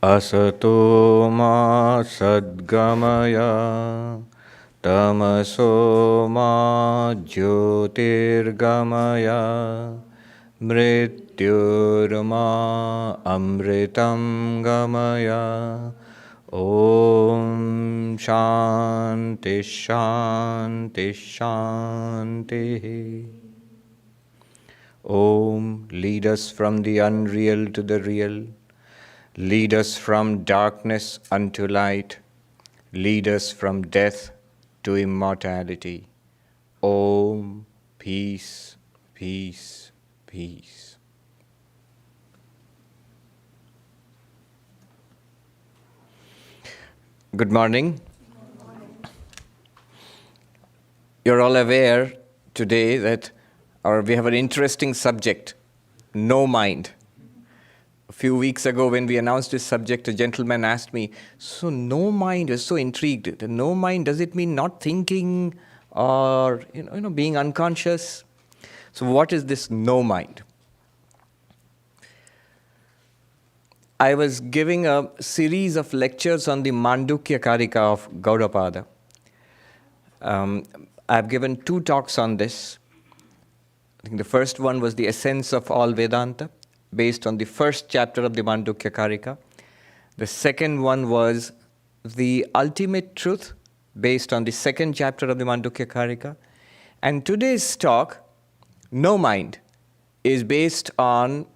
Asato ma sadgamaya tamaso ma jyotirgamaya mrityurma amritam gamaya. Om Shanti Shanti Shanti. Om, lead us from the unreal to the real. Lead us from darkness unto light. Lead us from death to immortality. Om, peace, peace, peace. Good morning. You're all aware today that we have an interesting subject, no mind. A few weeks ago when we announced this subject, a gentleman asked me, so no mind, I was so intrigued. The no mind, does it mean not thinking or being unconscious? So what is this no mind? I was giving a series of lectures on the Mandukya Karika of Gaudapada. I've given 2 talks on this. I think the first one was the Essence of All Vedanta, based on the first chapter of the Mandukya Karika. The second one was the ultimate truth, based on the second chapter of the Mandukya Karika. And today's talk, no mind, is based on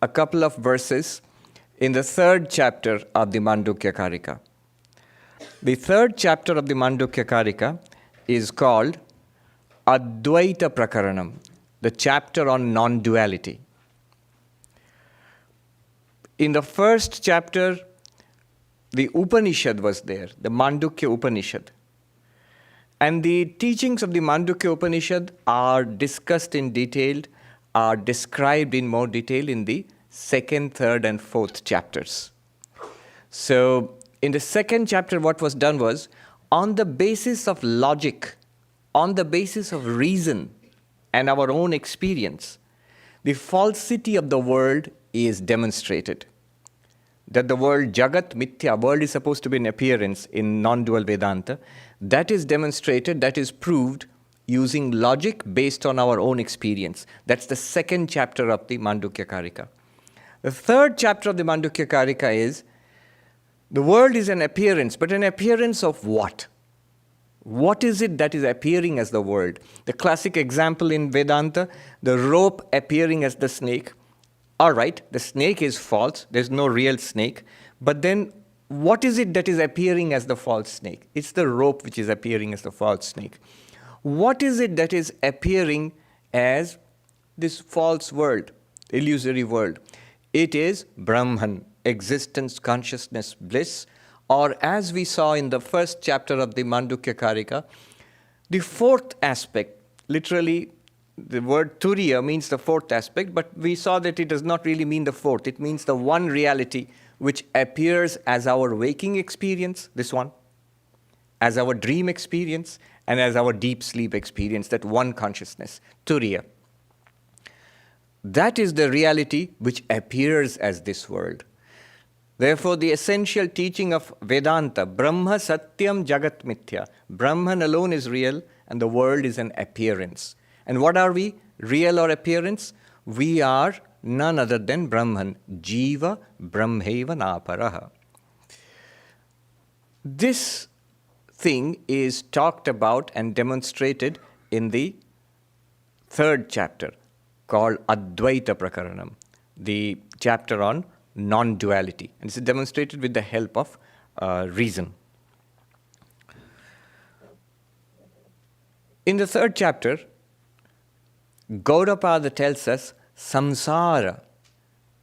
a couple of verses in the third chapter of the Mandukya Karika. The third chapter of the Mandukya Karika is called Advaita Prakaranam, the chapter on non-duality. In the first chapter, the Upanishad was there, the Mandukya Upanishad. And the teachings of the Mandukya Upanishad are discussed in detail, are described in more detail in the second, third, and fourth chapters. So, in the second chapter, what was done was, on the basis of logic, on the basis of reason and our own experience, the falsity of the world is demonstrated. That the world, Jagat Mithya, world is supposed to be an appearance in non-dual Vedanta. That is demonstrated, that is proved using logic based on our own experience. That's the second chapter of the Mandukya Karika. The third chapter of the Mandukya Karika is, the world is an appearance, but an appearance of what? What is it that is appearing as the world? The classic example in Vedanta, the rope appearing as the snake. All right, the snake is false, there's no real snake. But then, what is it that is appearing as the false snake? It's the rope which is appearing as the false snake. What is it that is appearing as this false world, illusory world? It is Brahman, existence, consciousness, bliss, or as we saw in the first chapter of the Mandukya Karika, the fourth aspect, literally the word Turiya means the fourth aspect, but we saw that it does not really mean the fourth. It means the one reality which appears as our waking experience, this one, as our dream experience, and as our deep sleep experience, that one consciousness, Turiya. That is the reality which appears as this world. Therefore, the essential teaching of Vedanta, Brahma Satyam Jagat Mithya, Brahman alone is real and the world is an appearance. And what are we? Real or appearance? We are none other than Brahman, Jiva Brahmeva Naparaha. This thing is talked about and demonstrated in the third chapter called Advaita Prakaranam, the chapter on non-duality. And this is demonstrated with the help of reason. In the third chapter, Gaudapada tells us Samsara,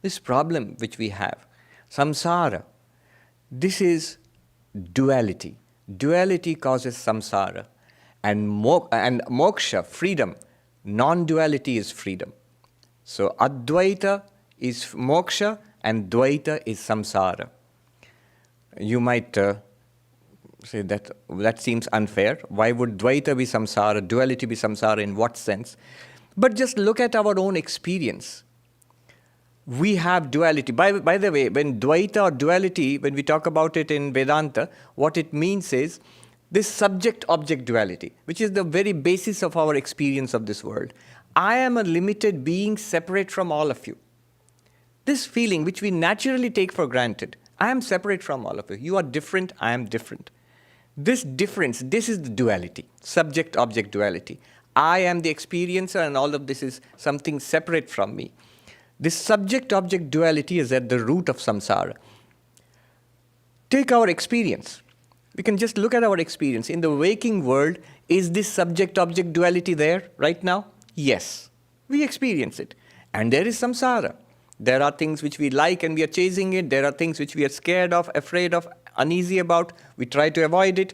this problem which we have, Samsara, this is duality. Duality causes samsara. And moksha, freedom, non-duality is freedom. So Advaita is moksha and Dvaita is samsara. You might say that seems unfair. Why would Dvaita be samsara, duality be samsara, in what sense? But just look at our own experience. We have duality. By the way, when Dvaita or duality, when we talk about it in Vedanta, what it means is this subject-object duality, which is the very basis of our experience of this world. I am a limited being separate from all of you. This feeling, which we naturally take for granted, I am separate from all of you. You are different, I am different. This difference, this is the duality, subject-object duality. I am the experiencer and all of this is something separate from me. This subject-object duality is at the root of samsara. Take our experience. We can just look at our experience. In the waking world, is this subject-object duality there right now? Yes. We experience it. And there is samsara. There are things which we like and we are chasing it. There are things which we are scared of, afraid of, uneasy about. We try to avoid it.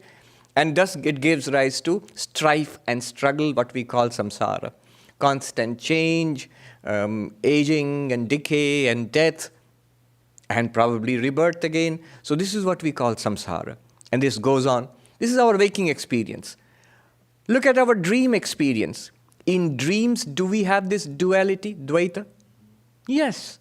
And thus it gives rise to strife and struggle, what we call samsara. Constant change, aging and decay and death, and probably rebirth again. So this is what we call samsara. And this goes on. This is our waking experience. Look at our dream experience. In dreams, do we have this duality, Dvaita? Yes.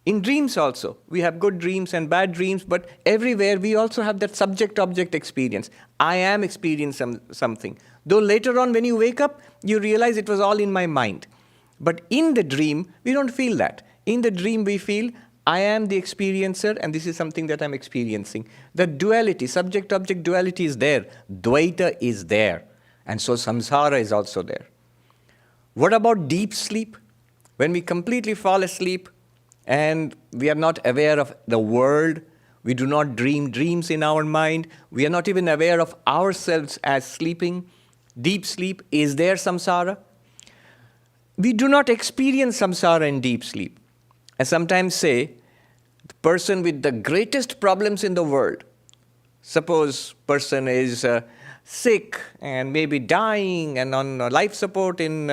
In dreams also. We have good dreams and bad dreams, but everywhere we also have that subject-object experience. I am experiencing something. Though later on when you wake up, you realize it was all in my mind. But in the dream, we don't feel that. In the dream, we feel, I am the experiencer and this is something that I'm experiencing. The duality, subject-object duality is there. Dvaita is there. And so samsara is also there. What about deep sleep? When we completely fall asleep and we are not aware of the world, we do not dream dreams in our mind, we are not even aware of ourselves as sleeping. Deep sleep, is there samsara? We do not experience samsara in deep sleep. I sometimes say, the person with the greatest problems in the world, suppose person is sick and maybe dying and on life support in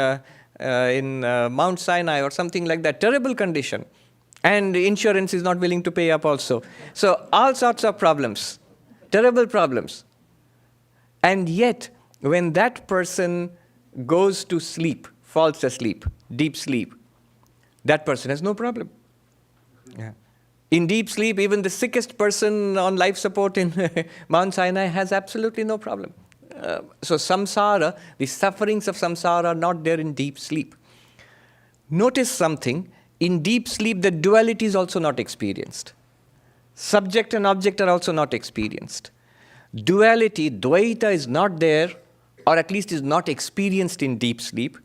Mount Sinai or something like that, terrible condition, and insurance is not willing to pay up also. So all sorts of problems, terrible problems. And yet, when that person goes to sleep, falls asleep, deep sleep, that person has no problem. Yeah. In deep sleep, even the sickest person on life support in Mount Sinai has absolutely no problem. So samsara, the sufferings of samsara are not there in deep sleep. Notice something, in deep sleep the duality is also not experienced. Subject and object are also not experienced. Duality, Dvaita is not there, or at least is not experienced in deep sleep.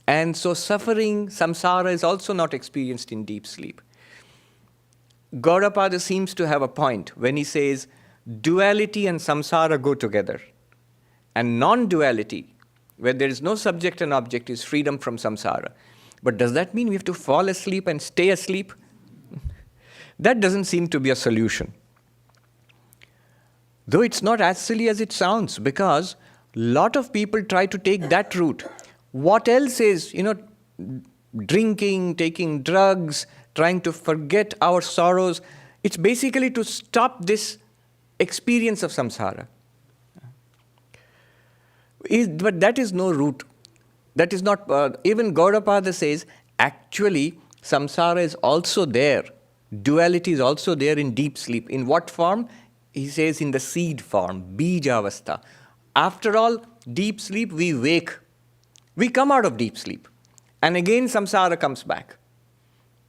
And so suffering, samsara is also not experienced in deep sleep. Gaudapada seems to have a point when he says duality and samsara go together. And non-duality, where there is no subject and object, is freedom from samsara. But does that mean we have to fall asleep and stay asleep? That doesn't seem to be a solution. Though it's not as silly as it sounds, because a lot of people try to take that route. What else is, drinking, taking drugs, trying to forget our sorrows? It's basically to stop this experience of samsara. But that is no route. That is not, even Gaudapada says, actually, samsara is also there. Duality is also there in deep sleep. In what form? He says in the seed form, bijavastha. After all, deep sleep, we wake. We come out of deep sleep. And again, samsara comes back.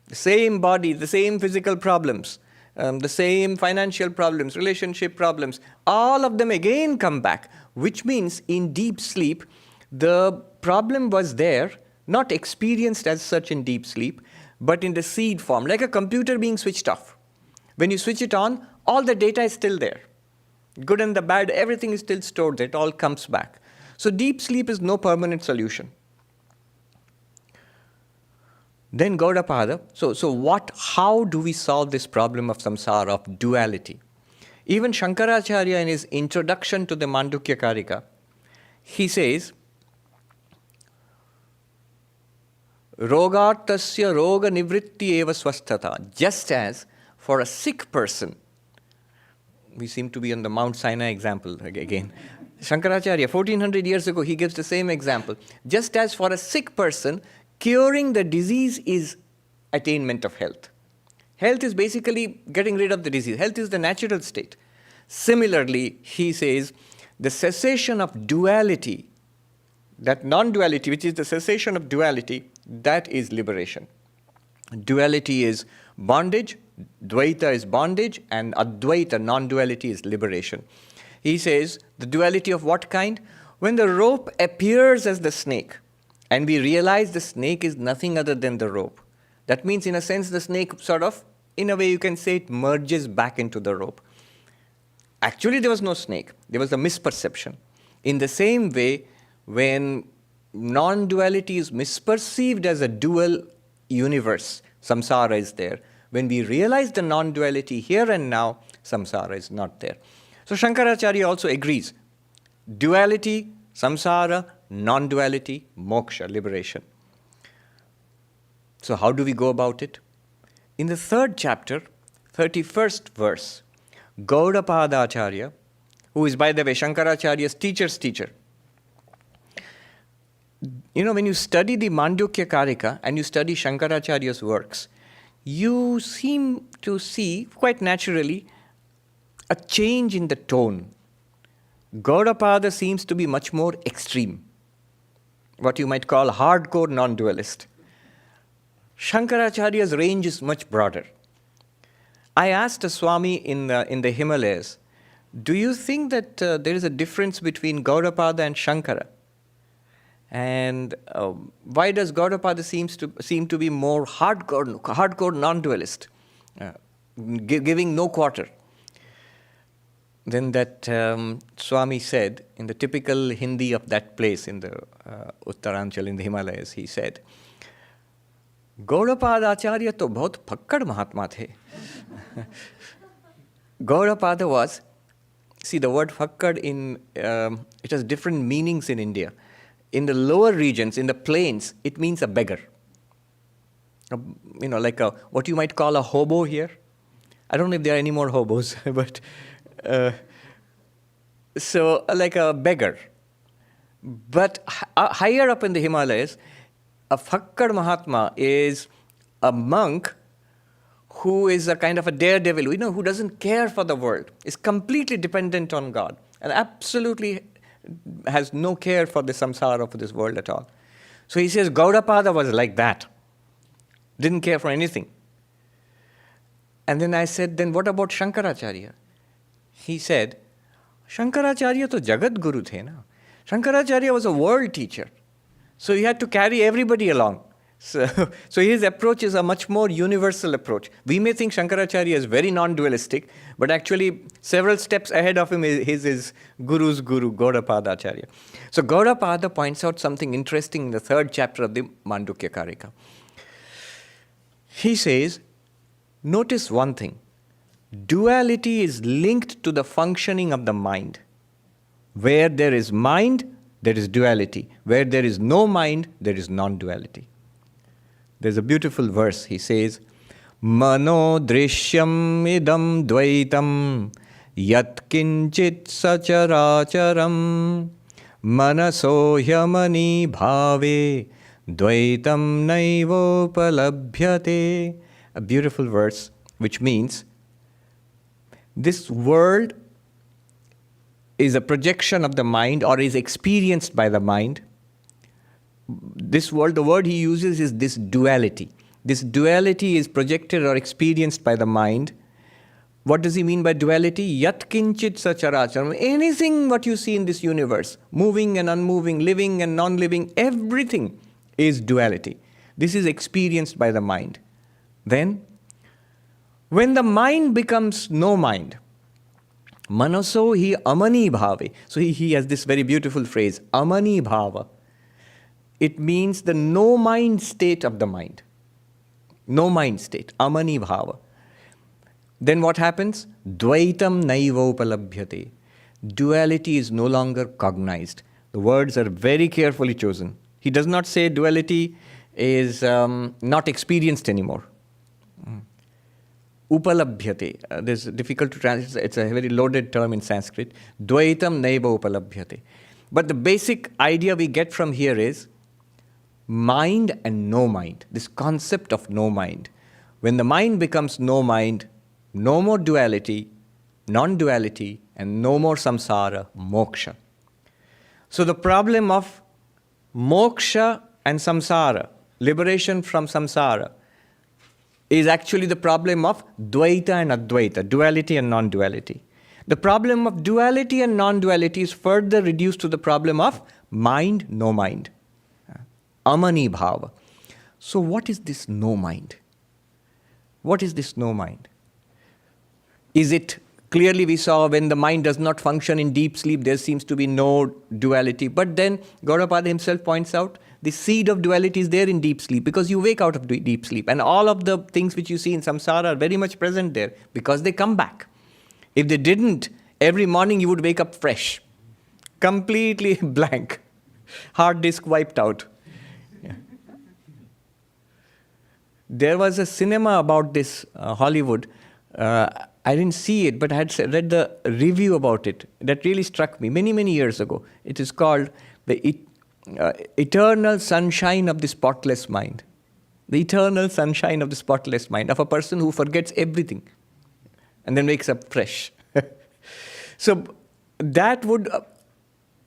The same body, the same physical problems, the same financial problems, relationship problems, all of them again come back. Which means in deep sleep, the problem was there, not experienced as such in deep sleep, but in the seed form, like a computer being switched off. When you switch it on, all the data is still there. Good and the bad, everything is still stored there. It all comes back. So deep sleep is no permanent solution. Then Gaudapada, how do we solve this problem of samsara, of duality? Even Shankaracharya in his introduction to the Mandukya Karika, he says, Rogartasya roga nivritti eva swasthata. Just as for a sick person, we seem to be on the Mount Sinai example again. Shankaracharya, 1400 years ago, he gives the same example. Just as for a sick person, curing the disease is attainment of health. Health is basically getting rid of the disease. Health is the natural state. Similarly, he says, the cessation of duality, that non-duality, which is the cessation of duality, that is liberation. Duality is bondage, Dvaita is bondage, and Advaita, non-duality, is liberation. He says, the duality of what kind? When the rope appears as the snake, and we realize the snake is nothing other than the rope. That means, in a sense, the snake sort of, in a way you can say, it merges back into the rope. Actually, there was no snake. There was a misperception. In the same way, when non-duality is misperceived as a dual universe, samsara is there. When we realize the non-duality here and now, samsara is not there. So Shankaracharya also agrees. Duality, samsara, non-duality, moksha, liberation. So how do we go about it? In the 3rd chapter, 31st verse, Gaudapada Acharya, who is, by the way, Shankaracharya's teacher's teacher. You know, when you study the Mandukya Karika and you study Shankaracharya's works, you seem to see, quite naturally, a change in the tone. Gaudapada seems to be much more extreme, what you might call hardcore non-dualist. Shankaracharya's range is much broader. I asked a Swami in the Himalayas, do you think that there is a difference between Gaudapada and Shankara? And why does Gaudapada seem to be more hardcore non-dualist, giving no quarter? Then that Swami said, in the typical Hindi of that place in the Uttaranchal, in the Himalayas, he said, Gaudapada Acharya to bahut pakkad Mahatma the. Gaudapada was, see, the word fakkad it has different meanings in India. In the lower regions, in the plains, it means a beggar. You know, like what you might call a hobo here. I don't know if there are any more hobos, but so like a beggar. But higher up in the Himalayas, a fakkad Mahatma is a monk who is a kind of a daredevil, you know, who doesn't care for the world, is completely dependent on God, and absolutely has no care for the samsara of this world at all. So he says Gaudapada was like that, didn't care for anything. And then I said, then what about Shankaracharya? He said, Shankaracharya to Jagat Guru the na. Shankaracharya was a world teacher. So he had to carry everybody along. So his approach is a much more universal approach. We may think Shankaracharya is very non-dualistic, but actually several steps ahead of him is his guru's guru, Gaudapada Acharya. So Gaudapada points out something interesting in the 3rd chapter of the Mandukya Karika. He says, notice one thing. Duality is linked to the functioning of the mind. Where there is mind, there is duality. Where there is no mind, there is non-duality. There's a beautiful verse. He says, Mano drishyam idam dvaitam yat kinchit sacharacharam manaso hyamani bhave dvaitam naivopalabhyate. A beautiful verse which means this world is a projection of the mind or is experienced by the mind. This world, the word he uses is this duality. This duality is projected or experienced by the mind. What does he mean by duality? Yat kinchit sacharacharam. Anything what you see in this universe, moving and unmoving, living and non-living, everything is duality. This is experienced by the mind. Then, when the mind becomes no mind, manaso hi amanibhava. So he has this very beautiful phrase, amanibhava. It means the no mind state of the mind. No mind state, amanibhava. Then what happens? Dvaitam naivopalabhyate. Duality is no longer cognized. The words are very carefully chosen. He does not say duality is not experienced anymore. Upalabhyate. This is difficult to translate. It's a very loaded term in Sanskrit. Dvaitam naiva upalabhyate. But the basic idea we get from here is mind and no mind, this concept of no mind. When the mind becomes no mind, no more duality, non-duality, and no more samsara, moksha. So the problem of moksha and samsara, liberation from samsara, is actually the problem of Dvaita and Advaita, duality and non-duality. The problem of duality and non-duality is further reduced to the problem of mind, no mind. Amanibhava. So what is this no mind? What is this no mind? Is it, clearly we saw when the mind does not function in deep sleep, there seems to be no duality. But then Gaudapada himself points out, the seed of duality is there in deep sleep because you wake out of deep sleep. And all of the things which you see in samsara are very much present there because they come back. If they didn't, every morning you would wake up fresh, completely blank, hard disk wiped out. Yeah. There was a cinema about this, Hollywood. I didn't see it, but I had read the review about it. That really struck me many, many years ago. It is called the eternal sunshine of the spotless mind. The eternal sunshine of the spotless mind, of a person who forgets everything and then wakes up fresh. So that would,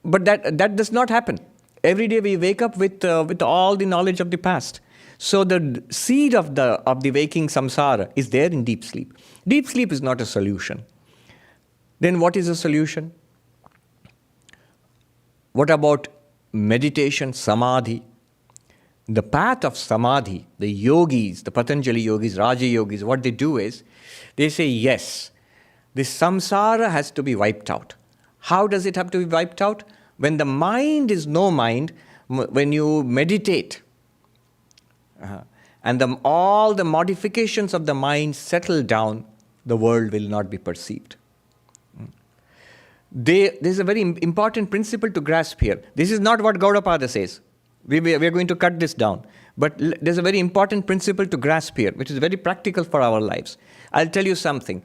but that does not happen. Every day we wake up with all the knowledge of the past. So the seed of the waking samsara is there in deep sleep. Deep sleep is not a solution. Then what is a solution? What about meditation, samadhi? The path of samadhi, the yogis, the Patanjali yogis, Raja yogis, what they do is, they say, yes, this samsara has to be wiped out. How does it have to be wiped out? When the mind is no mind, when you meditate, and all the modifications of the mind settle down, the world will not be perceived. There's a very important principle to grasp here. This is not what Gaudapada says. We are going to cut this down. But there's a very important principle to grasp here, which is very practical for our lives. I'll tell you something.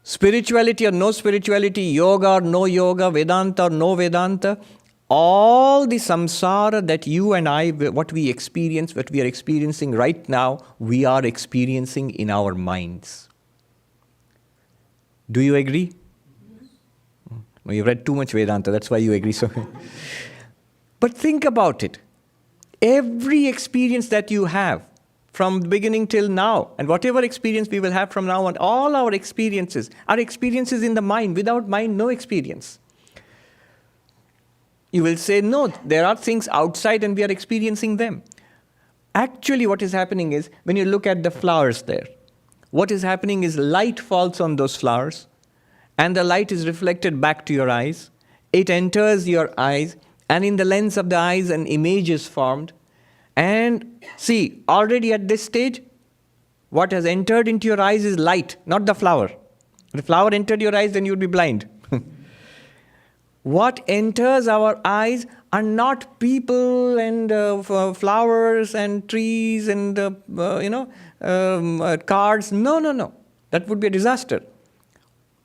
Spirituality or no spirituality, yoga or no yoga, Vedanta or no Vedanta, all the samsara that you and I, what we experience, what we are experiencing right now, we are experiencing in our minds. Do you agree? No, you've read too much Vedanta, that's why you agree so. But think about it. Every experience that you have, from the beginning till now, and whatever experience we will have from now on, all our experiences are experiences in the mind. Without mind, no experience. You will say, no, there are things outside and we are experiencing them. Actually, what is happening is, when you look at the flowers there, what is happening is light falls on those flowers, and the light is reflected back to your eyes. It enters your eyes, and in the lens of the eyes, an image is formed. And see, already at this stage, what has entered into your eyes is light, not the flower. If the flower entered your eyes, then you would be blind. What enters our eyes are not people and flowers and trees and cars. No. That would be a disaster.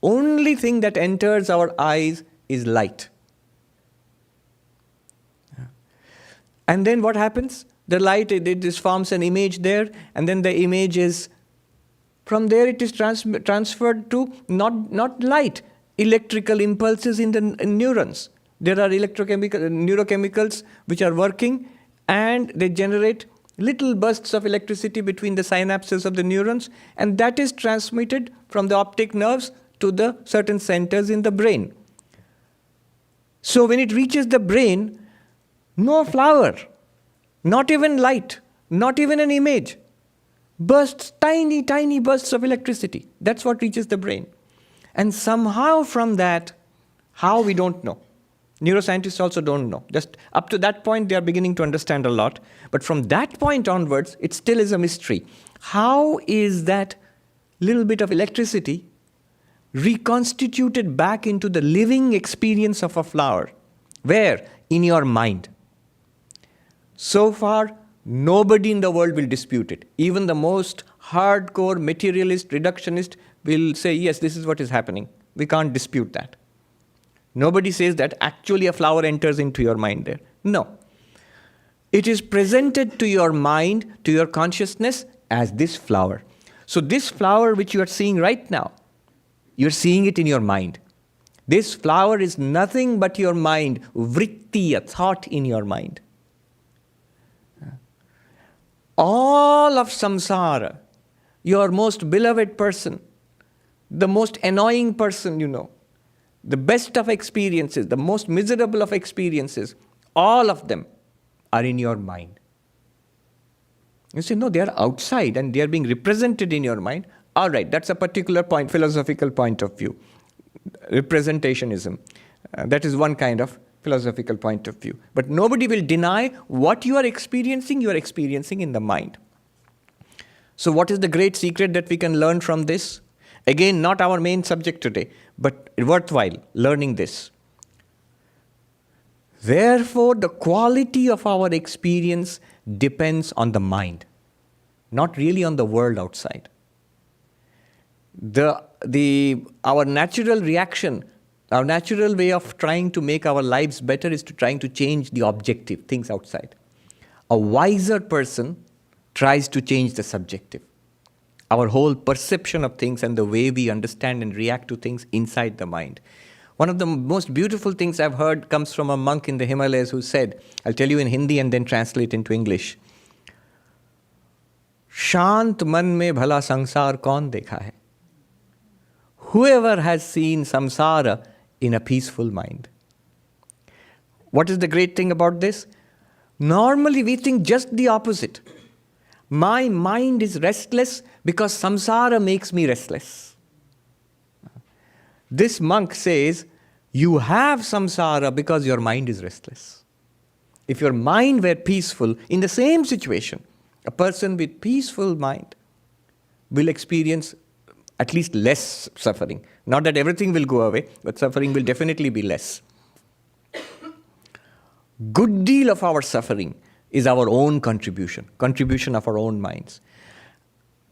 Only thing that enters our eyes is light. And then what happens? The light, it forms an image there, and then the image is, from there it is transferred to not light, electrical impulses in the neurons. There are neurochemicals which are working, and they generate little bursts of electricity between the synapses of the neurons, and that is transmitted from the optic nerves to the certain centers in the brain. So when it reaches the brain, no flower, not even light, not even an image, bursts, tiny, tiny bursts of electricity. That's what reaches the brain. And somehow from that, how we don't know. Neuroscientists also don't know. Just up to that point, they are beginning to understand a lot. But from that point onwards, it still is a mystery. How is that little bit of electricity reconstituted back into the living experience of a flower? Where? In your mind. So far, nobody in the world will dispute it. Even the most hardcore materialist, reductionist will say, yes, this is what is happening. We can't dispute that. Nobody says that actually a flower enters into your mind there. No. It is presented to your mind, to your consciousness as this flower. So this flower which you are seeing right now, you're seeing it in your mind. This flower is nothing but your mind, vritti, a thought in your mind. All of samsara, your most beloved person, the most annoying person you know, the best of experiences, the most miserable of experiences, all of them are in your mind. You say, no, they are outside and they are being represented in your mind. All right, that's a particular point, philosophical point of view. Representationism. That is one kind of philosophical point of view. But nobody will deny what you are experiencing in the mind. So what is the great secret that we can learn from this? Again, not our main subject today, but worthwhile learning this. Therefore, the quality of our experience depends on the mind, not really on the world outside. Our natural reaction, our natural way of trying to make our lives better is to trying to change the objective, things outside. A wiser person tries to change the subjective. Our whole perception of things and the way we understand and react to things inside the mind. One of the most beautiful things I've heard comes from a monk in the Himalayas who said, I'll tell you in Hindi and then translate into English. Shant man mein bhala sansar kaun dekha hai? Whoever has seen samsara in a peaceful mind. What is the great thing about this? Normally we think just the opposite. My mind is restless because samsara makes me restless. This monk says, you have samsara because your mind is restless. If your mind were peaceful, in the same situation, a person with peaceful mind will experience at least less suffering. Not that everything will go away, but suffering will definitely be less. Good deal of our suffering is our own contribution of our own minds.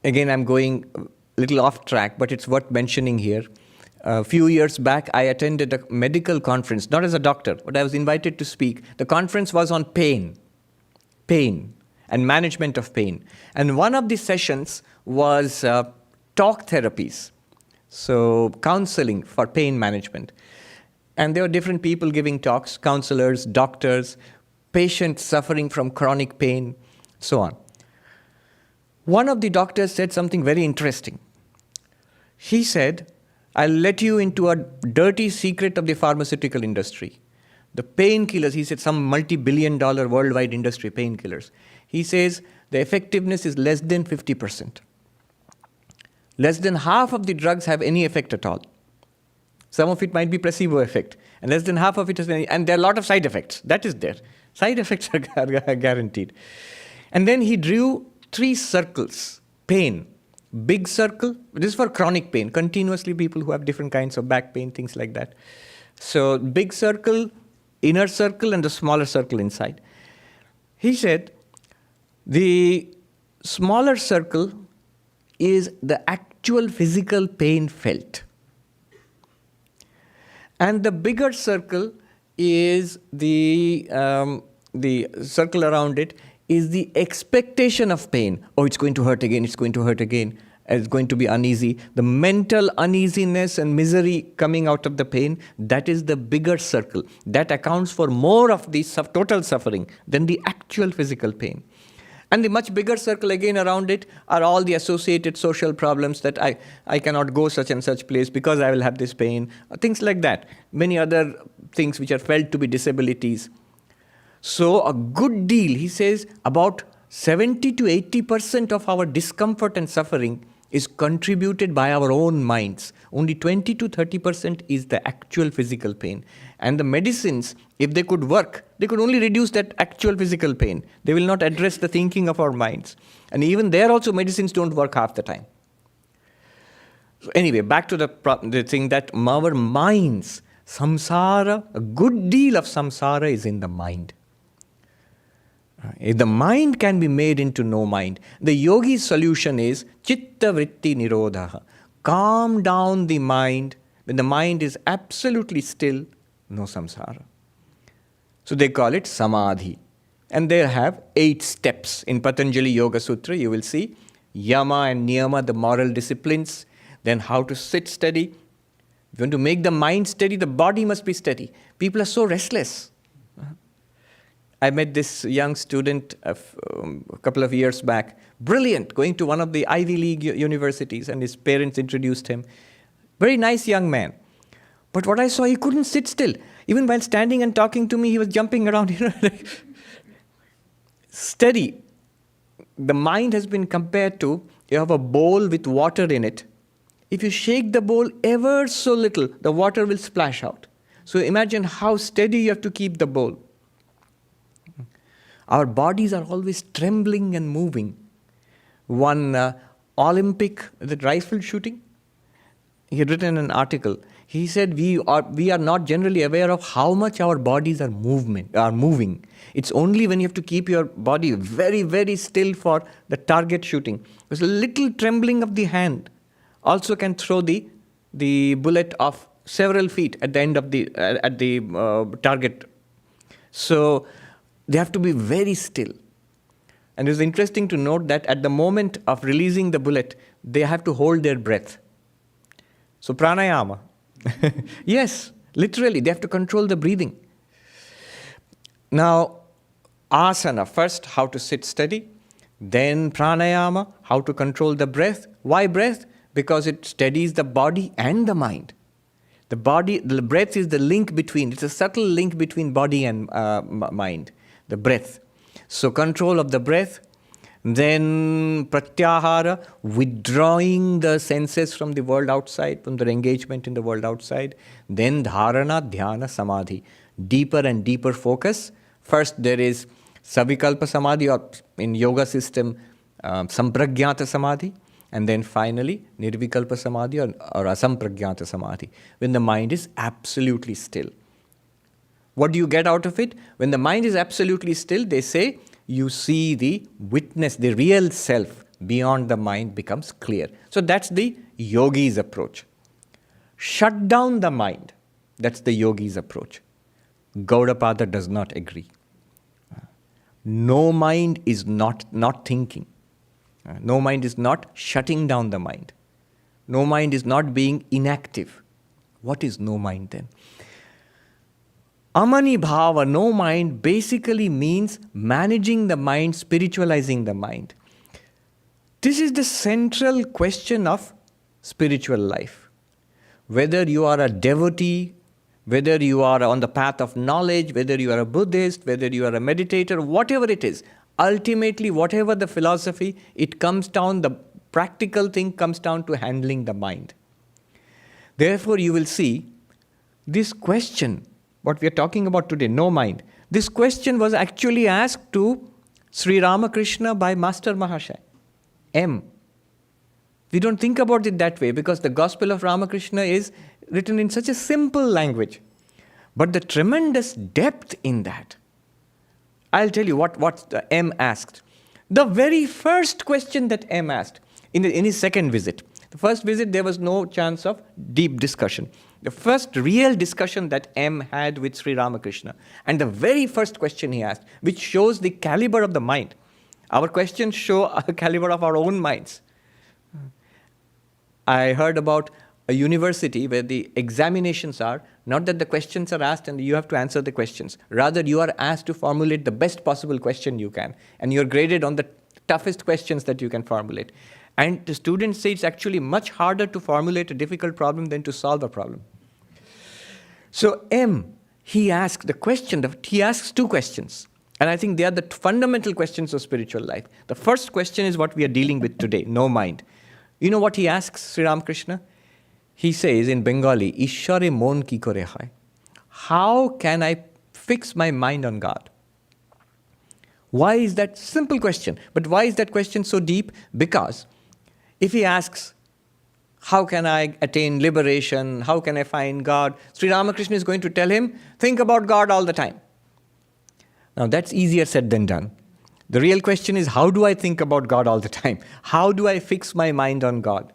Again, I'm going a little off track, but it's worth mentioning here. A few years back, I attended a medical conference, not as a doctor, but I was invited to speak. The conference was on pain, and management of pain. And one of the sessions was talk therapies, so counseling for pain management. And there were different people giving talks, counselors, doctors, patients suffering from chronic pain, so on. One of the doctors said something very interesting. He said, I'll let you into a dirty secret of the pharmaceutical industry. The painkillers, he said, some multi-billion-dollar worldwide industry, painkillers. He says the effectiveness is less than 50%. Less than half of the drugs have any effect at all. Some of it might be placebo effect, and less than half of it has any, and there are a lot of side effects. That is there. Side effects are guaranteed. And then he drew 3 circles. Pain. Big circle. This is for chronic pain. Continuously people who have different kinds of back pain, things like that. So big circle, inner circle, and the smaller circle inside. He said, the smaller circle is the actual physical pain felt. And the bigger circle is the circle around it is the expectation of pain. Oh, it's going to hurt again, it's going to hurt again, it's going to be uneasy. The mental uneasiness and misery coming out of the pain, that is the bigger circle. That accounts for more of the total suffering than the actual physical pain. And the much bigger circle again around it are all the associated social problems that I cannot go such and such place because I will have this pain, things like that. Many other things which are felt to be disabilities. So a good deal, he says, about 70 to 80% of our discomfort and suffering is contributed by our own minds. Only 20 to 30% is the actual physical pain. And the medicines, if they could work, they could only reduce that actual physical pain. They will not address the thinking of our minds. And even there also medicines don't work half the time. So anyway, back to the thing that our minds, samsara, a good deal of samsara is in the mind. The mind can be made into no mind. The yogi's solution is chitta vritti nirodha. Calm down the mind. When the mind is absolutely still, no samsara. So they call it samadhi. And they have 8 steps. In Patanjali Yoga Sutra, you will see yama and niyama, the moral disciplines, then how to sit steady. If you want to make the mind steady, the body must be steady. People are so restless. I met this young student a couple of years back, brilliant, going to one of the Ivy League universities, and his parents introduced him. Very nice young man. But what I saw, he couldn't sit still. Even while standing and talking to me, he was jumping around. Steady. The mind has been compared to, you have a bowl with water in it. If you shake the bowl ever so little, the water will splash out. So imagine how steady you have to keep the bowl. Our bodies are always trembling and moving. One Olympic, the rifle shooting, he had written an article. He said we are not generally aware of how much our bodies are moving. It's only when you have to keep your body very, very still for the target shooting. Because a little trembling of the hand also can throw the bullet off several feet at the end of the target. So they have to be very still. And it's interesting to note that at the moment of releasing the bullet, they have to hold their breath. So pranayama. Yes, literally, they have to control the breathing. Now, asana, first how to sit steady, then pranayama, how to control the breath. Why breath? Because it steadies the body and the mind. The breath is the link between, it's a subtle link between body and mind, the breath. So control of the breath, then pratyahara, withdrawing the senses from the world outside, from their engagement in the world outside. Then dharana, dhyana, samadhi, deeper and deeper focus. First there is savikalpa samadhi, or in yoga system, sampragyata samadhi. And then finally, nirvikalpa samadhi or asampragyata samadhi, when the mind is absolutely still. What do you get out of it? When the mind is absolutely still, they say, you see the witness, the real self beyond the mind becomes clear. So that's the yogi's approach. Shut down the mind. That's the yogi's approach. Gaudapada does not agree. No mind is not thinking. No mind is not shutting down the mind. No mind is not being inactive. What is no mind then? Amanibhava, no mind, basically means managing the mind, spiritualizing the mind. This is the central question of spiritual life. Whether you are a devotee, whether you are on the path of knowledge, whether you are a Buddhist, whether you are a meditator, whatever it is, ultimately, whatever the philosophy, it comes down, the practical thing comes down to handling the mind. Therefore, you will see this question, what we are talking about today, no mind. This question was actually asked to Sri Ramakrishna by Master Mahashaya, M. We don't think about it that way because the Gospel of Ramakrishna is written in such a simple language. But the tremendous depth in that. I'll tell you what M asked. The very first question that M asked in his second visit. The first visit, there was no chance of deep discussion. The first real discussion that M had with Sri Ramakrishna, and the very first question he asked, which shows the caliber of the mind. Our questions show a caliber of our own minds. I heard about a university where the examinations are, not that the questions are asked and you have to answer the questions. Rather, you are asked to formulate the best possible question you can. And you're graded on the toughest questions that you can formulate. And the students say it's actually much harder to formulate a difficult problem than to solve a problem. So M, he asked the question, he asks two questions. And I think they are the fundamental questions of spiritual life. The first question is what we are dealing with today, no mind. You know what he asks Sri Ramakrishna? He says in Bengali, Ishware mon ki kore hai. How can I fix my mind on God? Why is that simple question? But why is that question so deep? Because if he asks, how can I attain liberation? How can I find God? Sri Ramakrishna is going to tell him, think about God all the time. Now that's easier said than done. The real question is, how do I think about God all the time? How do I fix my mind on God?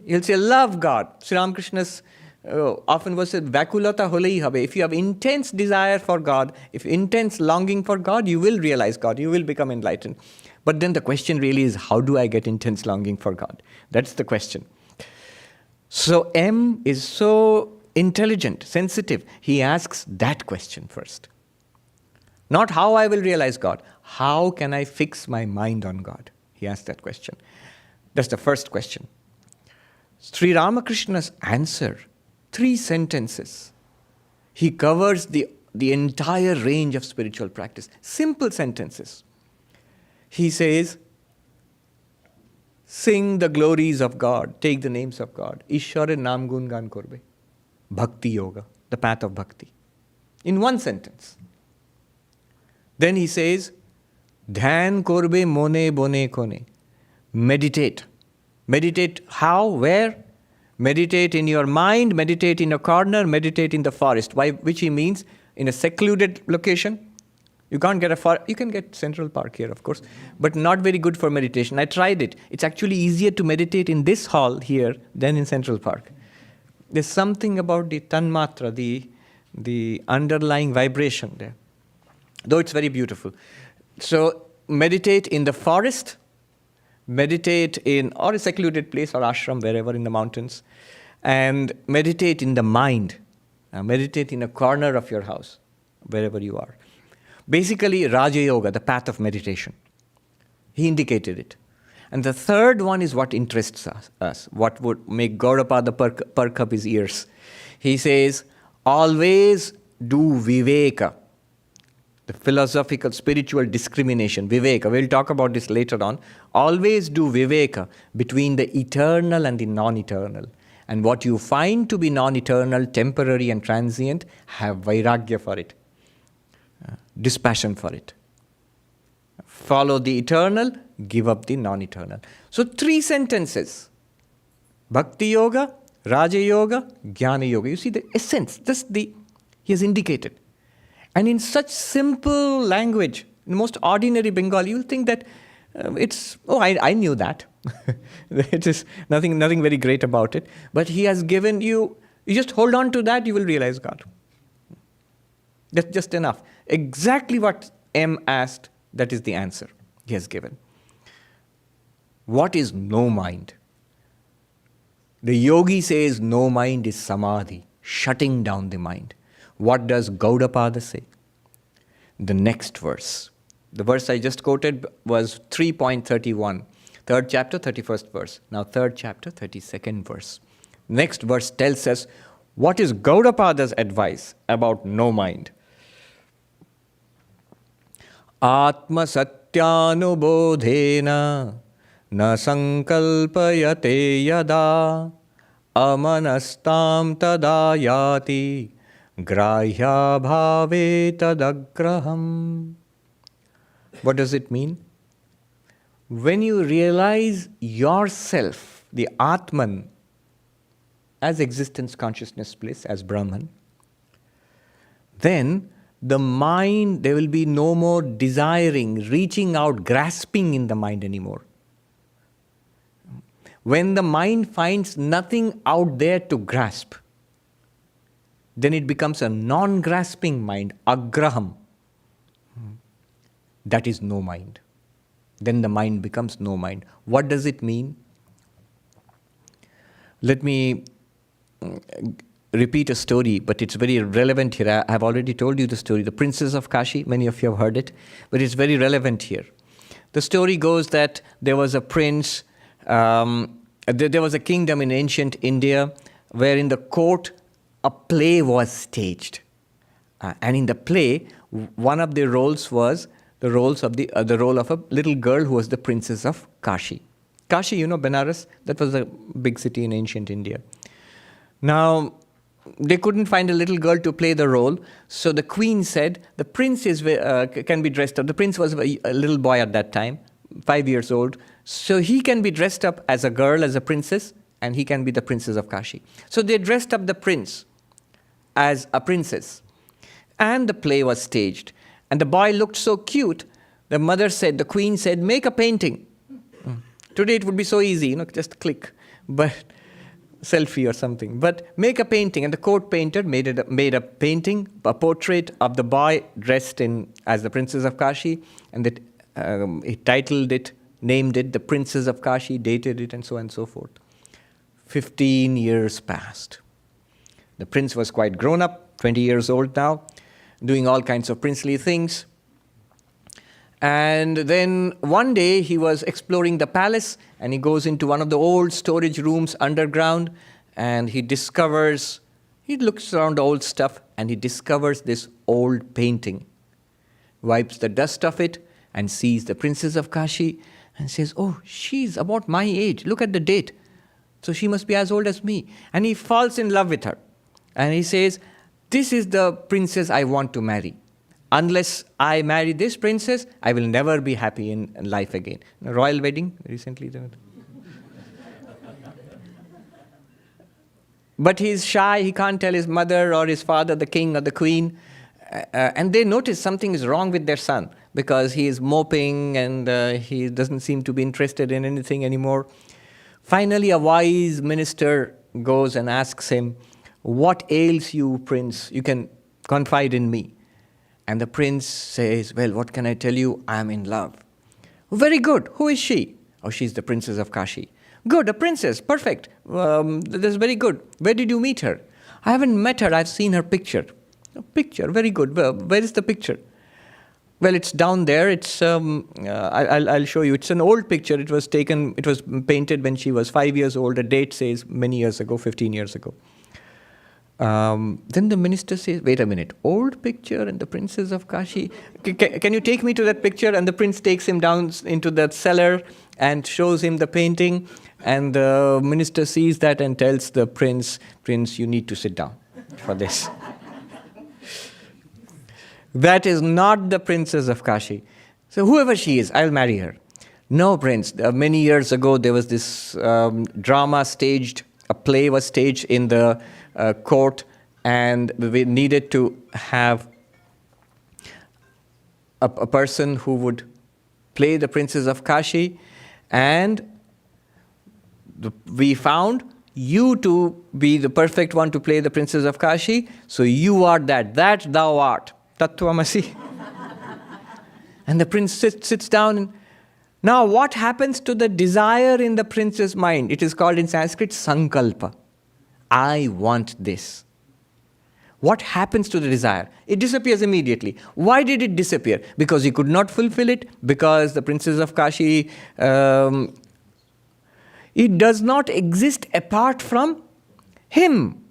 He'll say, love God. Sri Ramakrishna's Often was said, Vakulata holei habe. If you have intense desire for God, if intense longing for God, you will realize God, you will become enlightened. But then the question really is, how do I get intense longing for God? That's the question. So M is so intelligent, sensitive. He asks that question first. Not how I will realize God. How can I fix my mind on God? He asks that question. That's the first question. Sri Ramakrishna's answer, 3 sentences. He covers the entire range of spiritual practice. Simple sentences. He says, sing the glories of God, take the names of God. Ishwara naam gun gan korbe. Bhakti yoga, the path of bhakti. In one sentence. Then he says, dhyan korbe mone bone kone. Meditate. Meditate how? Where? Meditate in your mind, meditate in a corner, meditate in the forest. Why? Which he means in a secluded location. You can't get you can get Central Park here, of course, but not very good for meditation. I tried it. It's actually easier to meditate in this hall here than in Central Park. There's something about the tanmatra, the underlying vibration there, though it's very beautiful. So meditate in the forest, meditate in or a secluded place or ashram, wherever in the mountains, and meditate in the mind. Meditate in a corner of your house, wherever you are. Basically, Raja Yoga, the path of meditation. He indicated it. And the third one is what interests us, what would make Gaudapada perk up his ears. He says, always do viveka, the philosophical, spiritual discrimination, viveka. We'll talk about this later on. Always do viveka between the eternal and the non-eternal. And what you find to be non-eternal, temporary and transient, have vairagya for it. Dispassion for it. Follow the eternal, give up the non-eternal. So 3 sentences. Bhakti Yoga, Raja Yoga, Jnana Yoga. You see the essence, he has indicated. And in such simple language, in the most ordinary Bengali, you'll think that I knew that. It is nothing very great about it. But he has given you just hold on to that, you will realize God. That's just enough. Exactly what M asked, that is the answer he has given. What is no mind? The yogi says no mind is samadhi, shutting down the mind. What does Gaudapada say? The next verse. The verse I just quoted was 3.31, 3rd chapter, 31st verse. Now 3rd chapter, 32nd verse. Next verse tells us what is Gaudapada's advice about no mind. Atma satyanubodhena na sankalpayate yada amanastam tadayati grahya bhave tadagraham. What does it mean? When you realize yourself, the Atman, as existence, consciousness, bliss, as Brahman, then the mind, there will be no more desiring, reaching out, grasping in the mind anymore. When the mind finds nothing out there to grasp, then it becomes a non-grasping mind, agraham. That is no mind. Then the mind becomes no mind. What does it mean? Let me repeat a story, but it's very relevant here. I have already told you the story, the Princess of Kashi. Many of you have heard it, but it's very relevant here. The story goes that there was a prince, there was a kingdom in ancient India where in the court a play was staged. And in the play, one of the roles was the role of a little girl who was the Princess of Kashi. Kashi, you know, Benares, that was a big city in ancient India. Now, they couldn't find a little girl to play the role, so the queen said, the prince can be dressed up. The prince was a little boy at that time, 5 years old, so he can be dressed up as a girl, as a princess, and he can be the Princess of Kashi. So they dressed up the prince as a princess, and the play was staged. And the boy looked so cute, the queen said, make a painting. Today it would be so easy, just click. But selfie or something. But make a painting. And the court painter made a painting, a portrait of the boy dressed as the Princess of Kashi. And he titled it, named it the Princess of Kashi, dated it, and so on and so forth. 15 years passed. The prince was quite grown up, 20 years old now, doing all kinds of princely things. And then one day he was exploring the palace, and he goes into one of the old storage rooms underground, and he looks around the old stuff, and he discovers this old painting, wipes the dust off it, and sees the Princess of Kashi, and says, oh, she's about my age. Look at the date. So she must be as old as me. And he falls in love with her. And he says, this is the princess I want to marry. Unless I marry this princess, I will never be happy in life again. A royal wedding recently. But he's shy. He can't tell his mother or his father, the king or the queen. And they notice something is wrong with their son, because he is moping and he doesn't seem to be interested in anything anymore. Finally, a wise minister goes and asks him, what ails you, prince? You can confide in me. And the prince says, well, what can I tell you? I am in love. Very good. Who is she? Oh, she's the Princess of Kashi. Good, a princess. Perfect. That's very good. Where did you meet her? I haven't met her. I've seen her picture. A picture. Very good. Where is the picture? Well, it's down there. It's I'll show you. It's an old picture. It was painted when she was 5 years old. The date says many years ago, 15 years ago. Then the minister says, wait a minute, old picture and the Princess of Kashi. Can you take me to that picture? And the prince takes him down into that cellar and shows him the painting. And the minister sees that and tells the prince, you need to sit down for this. That is not the Princess of Kashi. So whoever she is, I'll marry her. No, prince. Many years ago, there was this drama staged. A play was staged in the court, and we needed to have a person who would play the Princess of Kashi, and we found you to be the perfect one to play the Princess of Kashi, so you are that thou art. Tattvamasi. And the prince sits down. And now what happens to the desire in the prince's mind? It is called in Sanskrit sankalpa. I want this. What happens to the desire? It disappears immediately. Why did it disappear? Because he could not fulfill it, because the Princess of Kashi, it does not exist apart from him.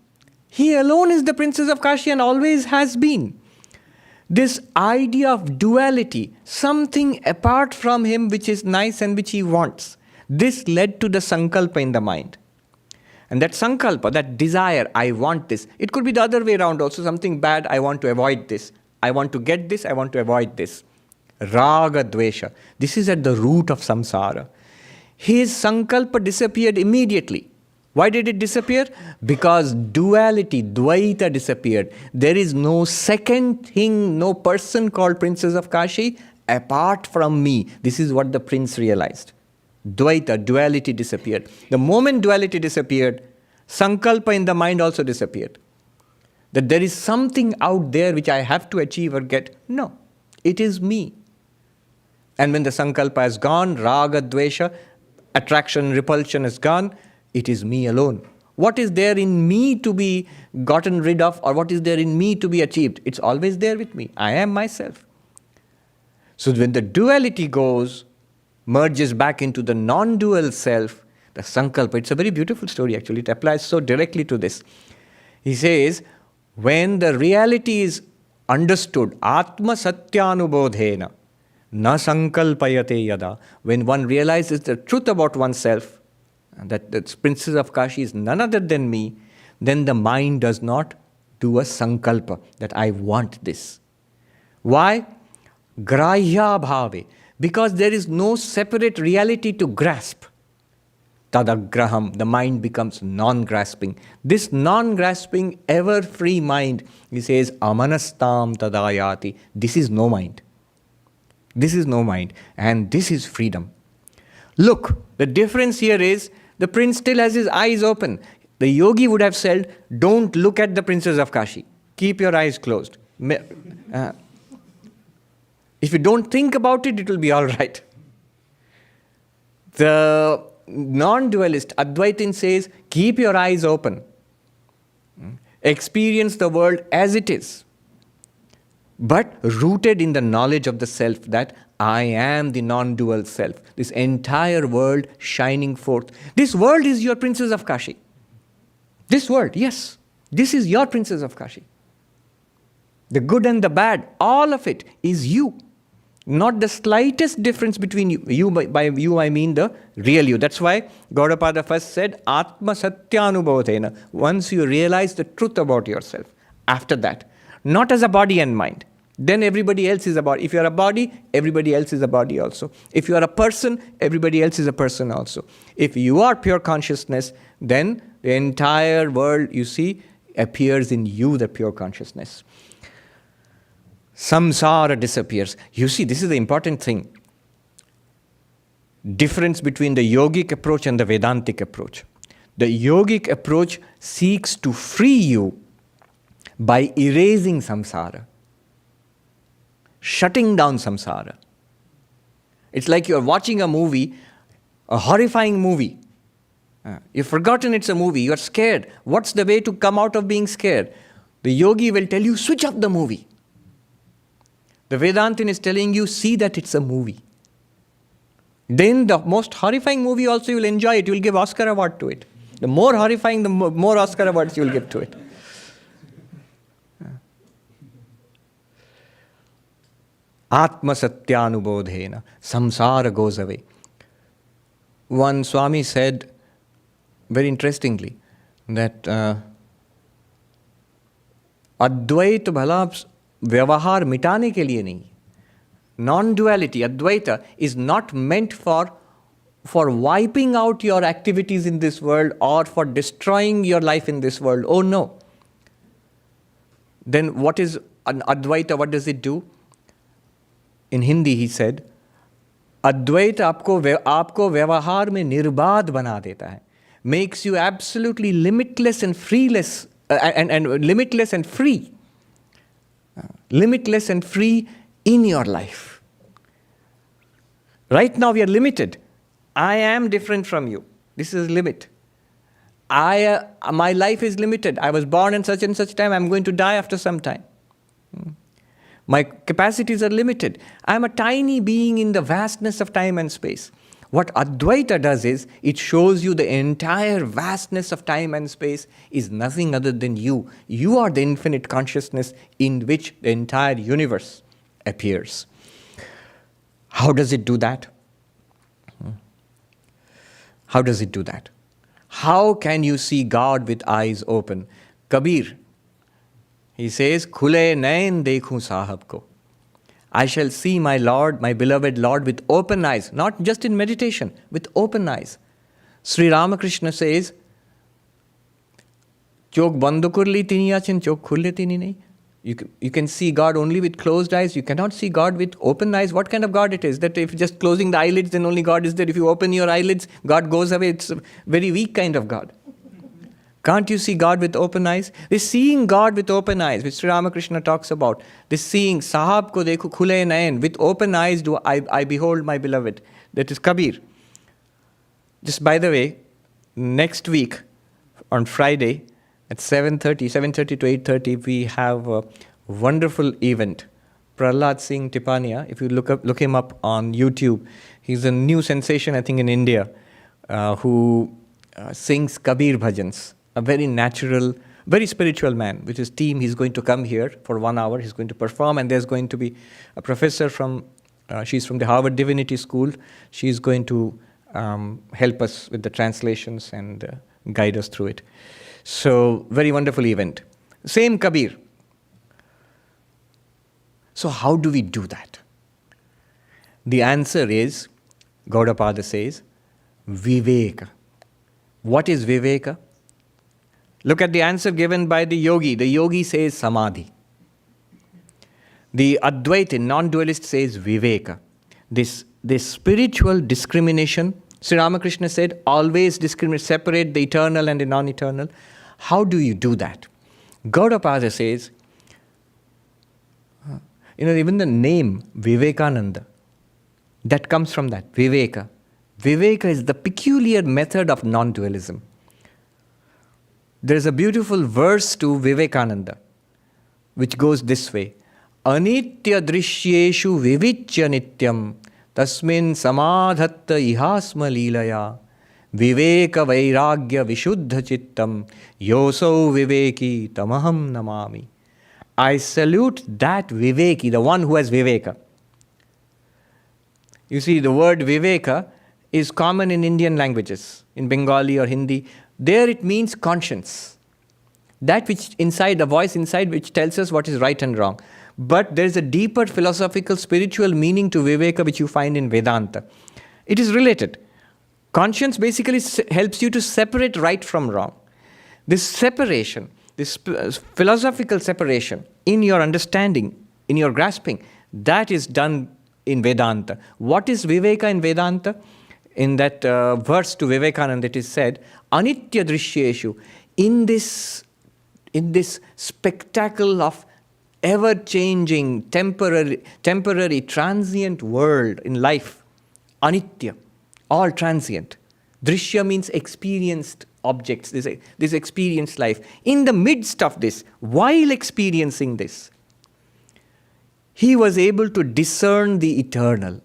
He alone is the Princess of Kashi and always has been. This idea of duality, something apart from him which is nice and which he wants, this led to the sankalpa in the mind. And that sankalpa, that desire, I want this. It could be the other way around also, something bad, I want to avoid this. I want to get this, I want to avoid this. Raga dvesha. This is at the root of samsara. His sankalpa disappeared immediately. Why did it disappear? Because duality, Advaita disappeared. There is no second thing, no person called Princess of Kashi apart from me. This is what the prince realized. Advaita, duality disappeared. The moment duality disappeared, sankalpa in the mind also disappeared. That there is something out there which I have to achieve or get. No, it is me. And when the sankalpa is gone, raga, dvesha, attraction, repulsion is gone, it is me alone. What is there in me to be gotten rid of, or what is there in me to be achieved? It's always there with me. I am myself. So when the duality goes, merges back into the non-dual self, the sankalpa, it's a very beautiful story actually. It applies so directly to this. He says, when the reality is understood, atma satyanubodhena, na sankalpayate yada, when one realizes the truth about oneself, that the Princess of Kashi is none other than me, then the mind does not do a sankalpa, that I want this. Why? Grahya bhave. Because there is no separate reality to grasp. Tadagraham, the mind becomes non-grasping. This non-grasping, ever-free mind, he says, amanastam tadayati. This is no mind. This is no mind. And this is freedom. Look, the difference here is, the prince still has his eyes open. The yogi would have said, don't look at the Princess of Kashi. Keep your eyes closed. If you don't think about it, it will be all right. The non-dualist Advaitin says, keep your eyes open. Experience the world as it is, but rooted in the knowledge of the self, that I am the non-dual self. This entire world shining forth. This world is your Princess of Kashi. This world, yes, this is your Princess of Kashi. The good and the bad, all of it is you. Not the slightest difference between you. By you I mean the real you. That's why Gaudapada first said, Atma Satyanubodhena. Once you realize the truth about yourself. After that, not as a body and mind. Then everybody else is a body. If you are a body, everybody else is a body also. If you are a person, everybody else is a person also. If you are pure consciousness, then the entire world, you see, appears in you, the pure consciousness. Samsara disappears. You see, this is the important thing. Difference between the yogic approach and the Vedantic approach. The yogic approach seeks to free you by erasing samsara, shutting down samsara. It's like you're watching a movie, a horrifying movie. You've forgotten it's a movie, you're scared. What's the way to come out of being scared? The yogi will tell you, switch off the movie. The Vedantin is telling you, see that it's a movie. Then the most horrifying movie also, you will enjoy it. You will give Oscar award to it. The more horrifying, the more Oscar awards you will give to it. Atma Satyanubodhena. Samsara goes away. One Swami said, very interestingly, that Advaita bhala व्यवहार मिटाने के लिए नहीं. Non-duality, Advaita, is not meant for wiping out your activities in this world or for destroying your life in this world. Oh no. Then what is an Advaita? What does it do? In Hindi he said, Advaita आपको व्यवहार में निर्बाध बना देता है. Makes you absolutely limitless and freeless and limitless and free. Limitless and free in your life. Right now we are limited. I am different from you. This is limit. My life is limited. I was born in such and such time. I'm going to die after some time. My capacities are limited. I'm a tiny being in the vastness of time and space. What Advaita does is, it shows you the entire vastness of time and space is nothing other than you. You are the infinite consciousness in which the entire universe appears. How does it do that? How does it do that? How can you see God with eyes open? Kabir, he says, Khule nain dekhu sahab ko. I shall see my Lord, my beloved Lord, with open eyes, not just in meditation, with open eyes. Sri Ramakrishna says, Chok bandu kurli tini achin, chok khulle tini nahi. You can see God only with closed eyes. You cannot see God with open eyes. What kind of God it is? That if just closing the eyelids, then only God is there. If you open your eyelids, God goes away. It's a very weak kind of God. Can't you see God with open eyes? This seeing God with open eyes, which Sri Ramakrishna talks about. This seeing, Sahab ko dekho khule nayan, with open eyes do I behold my beloved. That is Kabir. Just by the way, next week on Friday at 7:30 to 8:30, we have a wonderful event. Prahlad Singh Tipania, if you look him up on YouTube, he's a new sensation, I think, in India, who sings Kabir bhajans. A very natural, very spiritual man. With his team, he's going to come here for 1 hour. He's going to perform, and there's going to be a professor she's from the Harvard Divinity School. She's going to help us with the translations and guide us through it. So, very wonderful event. Same Kabir. So, how do we do that? The answer is, Gaudapada says, Viveka. What is Viveka? Look at the answer given by the yogi. The yogi says Samadhi. The Advaita, non-dualist, says Viveka. This spiritual discrimination Sri Ramakrishna said, always discriminate, separate the eternal and the non-eternal. How do you do that? Gaudapada says, even the name Vivekananda, that comes from that, Viveka. Viveka is the peculiar method of non-dualism. There is a beautiful verse to Vivekananda, which goes this way. Anitya drishyeshu vivichya nityam tasmin samadhatta ihasma leelaya viveka vairagya vishuddha chittam yoso viveki tamaham namami. I salute that Viveki, the one who has Viveka. You see, the word Viveka is common in Indian languages, in Bengali or Hindi. There it means conscience. That which inside, the voice inside which tells us what is right and wrong. But there is a deeper philosophical, spiritual meaning to Viveka which you find in Vedanta. It is related. Conscience basically helps you to separate right from wrong. This separation, this philosophical separation in your understanding, in your grasping, that is done in Vedanta. What is Viveka in Vedanta? In that verse to Vivekananda it is said, Anitya drishyeshu, in this spectacle of ever-changing, temporary, transient world in life, Anitya, all transient. Drishya means experienced objects, this experienced life. In the midst of this, while experiencing this, he was able to discern the eternal.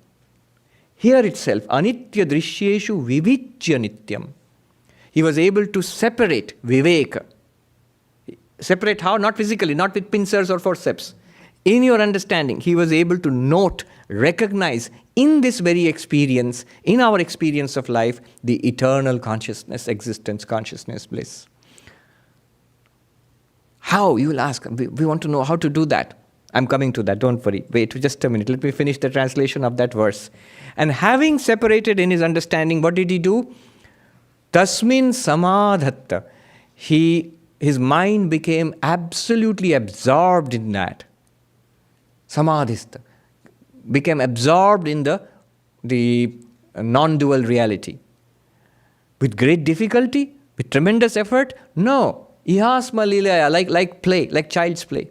Here itself, Anitya drishyeshu vivichya nityam. He was able to separate Viveka. Separate how? Not physically, not with pincers or forceps. In your understanding, he was able to note, recognize in this very experience, in our experience of life, the eternal consciousness, existence, consciousness, bliss. How? You will ask. We want to know how to do that. I'm coming to that, don't worry. Wait just a minute. Let me finish the translation of that verse. And having separated in his understanding, what did he do? Tasmin samadhatta. His mind became absolutely absorbed in that. Samadhista. Became absorbed in the non-dual reality. With great difficulty? With tremendous effort? No. Ihasma lilaya, like play, like child's play.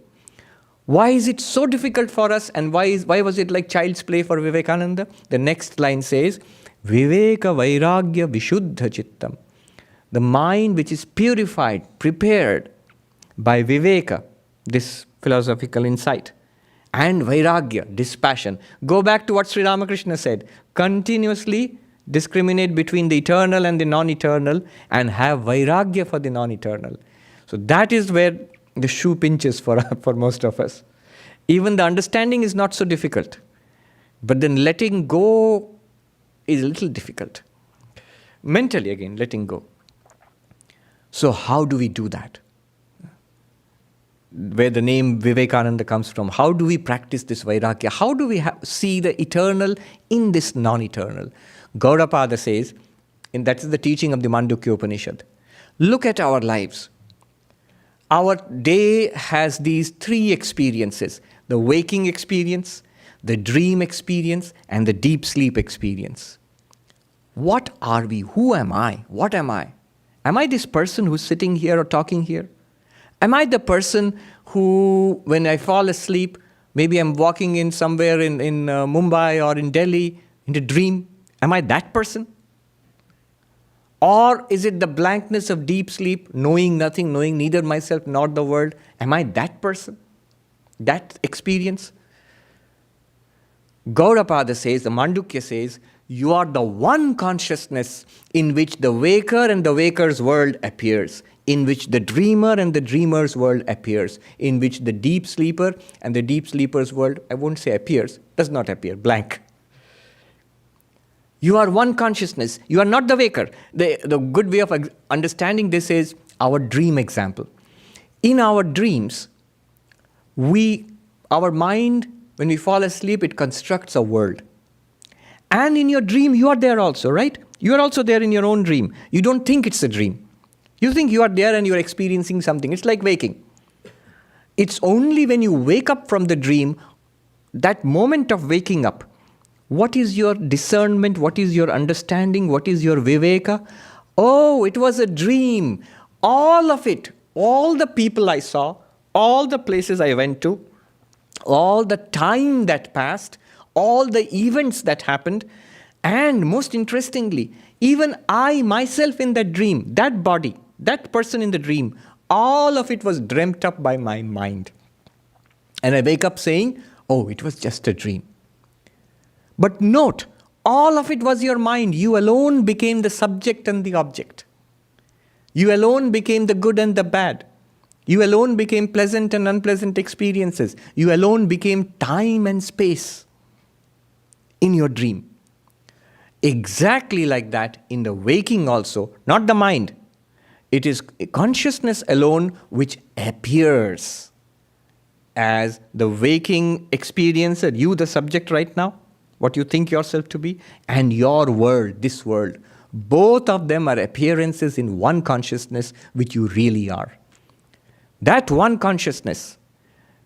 Why is it so difficult for us, and why was it like child's play for Vivekananda? The next line says, Viveka vairagya vishuddha chittam. The mind which is purified, prepared by Viveka, this philosophical insight, and vairagya, dispassion. Go back to what Sri Ramakrishna said. Continuously discriminate between the eternal and the non-eternal and have vairagya for the non-eternal. So that is where the shoe pinches for most of us. Even the understanding is not so difficult. But then letting go is a little difficult. Mentally again, letting go. So how do we do that? Where the name Vivekananda comes from. How do we practice this vairagya? How do we see the eternal in this non-eternal? Gaudapada says, and that is the teaching of the Mandukya Upanishad. Look at our lives. Our day has these three experiences. The waking experience, the dream experience, and the deep sleep experience. What are we? Who am I? What am I? Am I this person who's sitting here or talking here? Am I the person who, when I fall asleep, maybe I'm walking in somewhere in Mumbai or in Delhi, in a dream? Am I that person? Or is it the blankness of deep sleep, knowing nothing, knowing neither myself nor the world? Am I that person? That experience? Gaudapada says, the Mandukya says, you are the one consciousness in which the waker and the waker's world appears, in which the dreamer and the dreamer's world appears, in which the deep sleeper and the deep sleeper's world, I won't say appears, does not appear, blank. You are one consciousness. You are not the waker. The good way of understanding this is our dream example. In our dreams, our mind, when we fall asleep, it constructs a world. And in your dream, you are there also, right? You are also there in your own dream. You don't think it's a dream. You think you are there and you are experiencing something. It's like waking. It's only when you wake up from the dream, that moment of waking up, What is your discernment? What is your understanding? What is your viveka? Oh, it was a dream. All of it, all the people I saw, all the places I went to, all the time that passed, all the events that happened, and most interestingly, even I myself in that dream, that body, that person in the dream, all of it was dreamt up by my mind. And I wake up saying, oh, it was just a dream. But note, all of it was your mind. You alone became the subject and the object. You alone became the good and the bad. You alone became pleasant and unpleasant experiences. You alone became time and space in your dream. Exactly like that in the waking also, not the mind. It is consciousness alone which appears as the waking experiencer, you the subject right now, what you think yourself to be, and your world, this world. Both of them are appearances in one consciousness which you really are. That one consciousness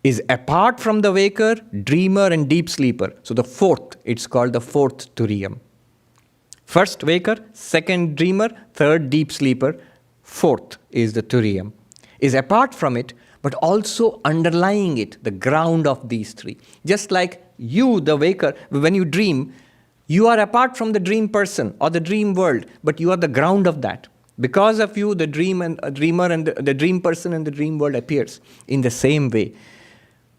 is apart from the waker, dreamer, and deep sleeper. So the fourth, it's called the fourth Turiyam. First waker, second dreamer, third deep sleeper, fourth is the Turiyam. Is apart from it, but also underlying it, the ground of these three. Just like you, the waker, when you dream, you are apart from the dream person or the dream world, but you are the ground of that. Because of you, the dream and dreamer and the dream person and the dream world appears. In the same way,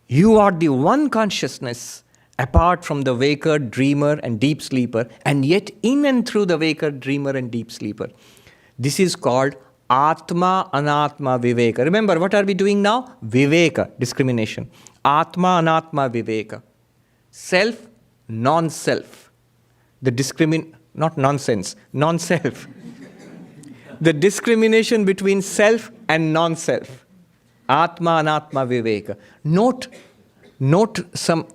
you are the one consciousness apart from the waker, dreamer, and deep sleeper, and yet in and through the waker, dreamer, and deep sleeper. This is called Atma, Anatma, Viveka. Remember, what are we doing now? Viveka, discrimination. Atma, Anatma, Viveka. Self, non-self. Not nonsense, non-self. The discrimination between self and non-self. Atma, Anatma, Viveka. Note some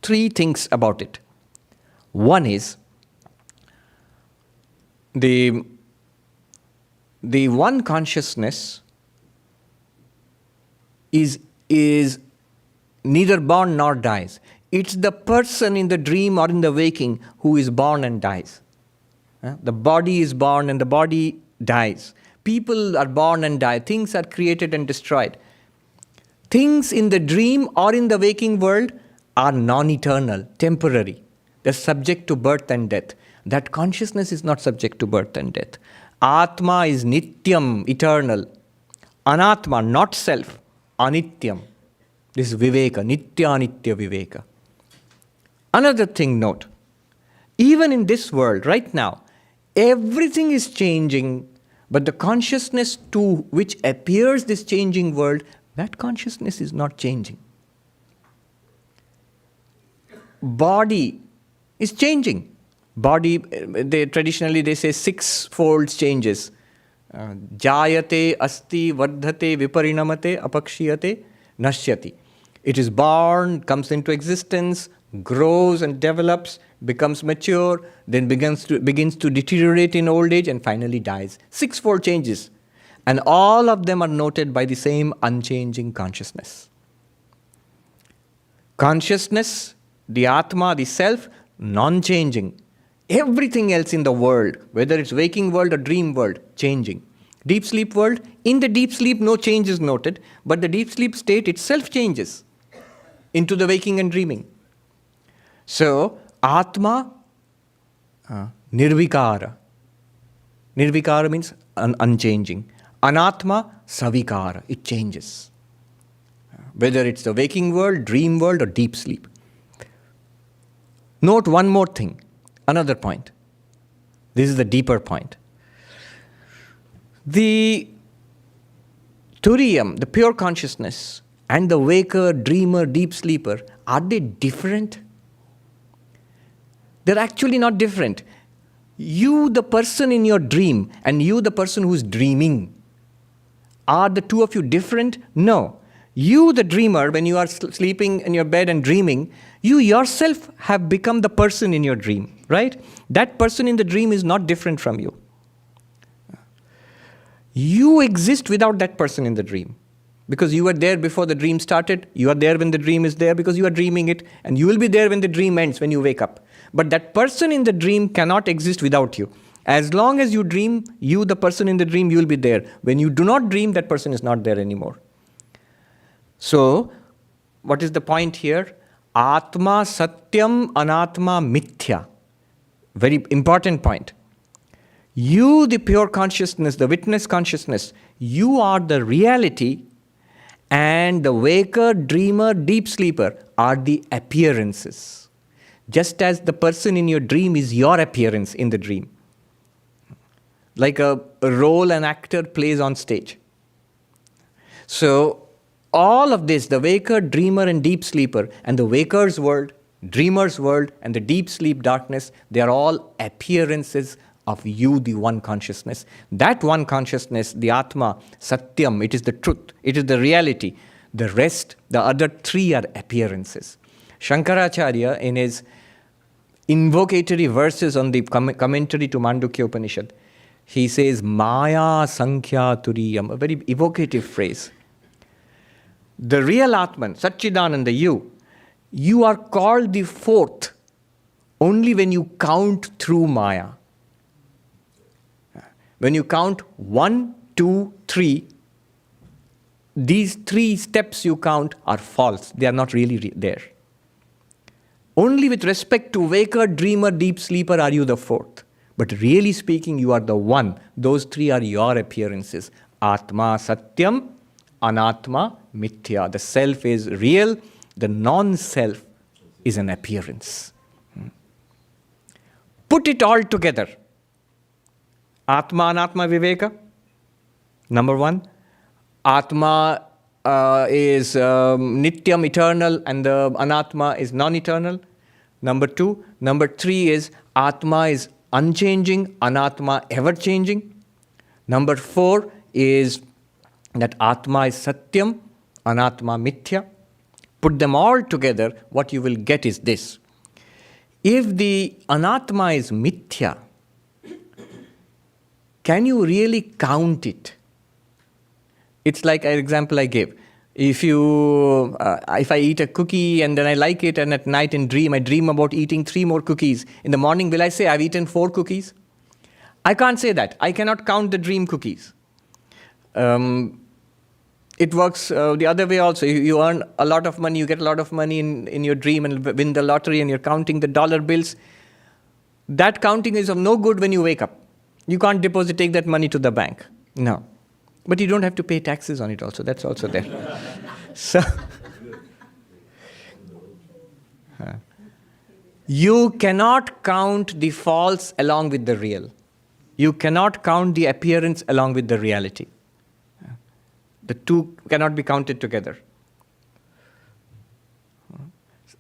three things about it. One is the one consciousness is neither born nor dies. It's the person in the dream or in the waking who is born and dies. The body is born and the body dies. People are born and die. Things are created and destroyed. Things in the dream or in the waking world are non-eternal, temporary. They're subject to birth and death. That consciousness is not subject to birth and death. Atma is nityam, eternal. Anatma, not self, anityam. This is viveka, nitya anitya viveka. Another thing note, even in this world right now, everything is changing, but the consciousness to which appears this changing world, that consciousness is not changing. Body is changing. Body, traditionally they say six-fold changes. Jayate, asti, vardhate, viparinamate, apakshiyate, nashyati. It is born, comes into existence, grows and develops, becomes mature, then begins to deteriorate in old age and finally dies. Six-fold changes. And all of them are noted by the same unchanging consciousness. Consciousness, the Atma, the self, non-changing. Everything else in the world, whether it's waking world or dream world, changing. Deep sleep world, in the deep sleep no change is noted, but the deep sleep state itself changes into the waking and dreaming. So, Atma, nirvikara. Nirvikara means unchanging. Anatma, savikara. It changes. Whether it's the waking world, dream world, or deep sleep. Note one more thing, another point. This is the deeper point. The Turiyam, the pure consciousness, and the waker, dreamer, deep sleeper, are they different? They're actually not different. You, the person in your dream, and you, the person who's dreaming, are the two of you different? No. You, the dreamer, when you are sleeping in your bed and dreaming, you yourself have become the person in your dream, right? That person in the dream is not different from you. You exist without that person in the dream. Because you were there before the dream started, you are there when the dream is there because you are dreaming it, and you will be there when the dream ends, when you wake up. But that person in the dream cannot exist without you. As long as you dream, you, the person in the dream, you will be there. When you do not dream, that person is not there anymore. So, what is the point here? Atma satyam anatma mithya. Very important point. You, the pure consciousness, the witness consciousness, you are the reality, and the waker, dreamer, deep sleeper are the appearances. Just as the person in your dream is your appearance in the dream. Like a role an actor plays on stage. So, all of this, the waker, dreamer, and deep sleeper, and the waker's world, dreamer's world, and the deep sleep darkness, they are all appearances of you, the one consciousness. That one consciousness, the Atma, Satyam, it is the truth, it is the reality. The rest, the other three are appearances. Shankaracharya, in his invocatory verses on the commentary to Mandukya Upanishad, he says, Maya Sankhya Turiyam, a very evocative phrase. The real Atman, Satchidananda, you are called the fourth only when you count through Maya. When you count 1, 2, 3, these 3 steps you count are false. They are not really there. Only with respect to waker, dreamer, deep sleeper are you the fourth. But really speaking, you are the one. Those 3 are your appearances. Atma Satyam, Anatma Mithya. The self is real. The non-self is an appearance. Put it all together. Atma, Anatma, Viveka. Number 1. Atma is Nityam, eternal, and the Anatma is non-eternal. Number 2. Number 3 is Atma is unchanging, Anatma ever-changing. Number 4 is that Atma is Satyam, Anatma Mithya. Put them all together, what you will get is this. If the Anatma is Mithya, can you really count it? It's like an example I gave. If I eat a cookie and then I like it, and at night I dream about eating 3 more cookies. In the morning, will I say I've eaten 4 cookies? I can't say that. I cannot count the dream cookies. It works the other way also. You earn a lot of money, you get a lot of money in your dream and win the lottery, and you're counting the dollar bills. That counting is of no good when you wake up. You can't take that money to the bank. No. But you don't have to pay taxes on it also. That's also there. So, you cannot count the false along with the real. You cannot count the appearance along with the reality. The two cannot be counted together.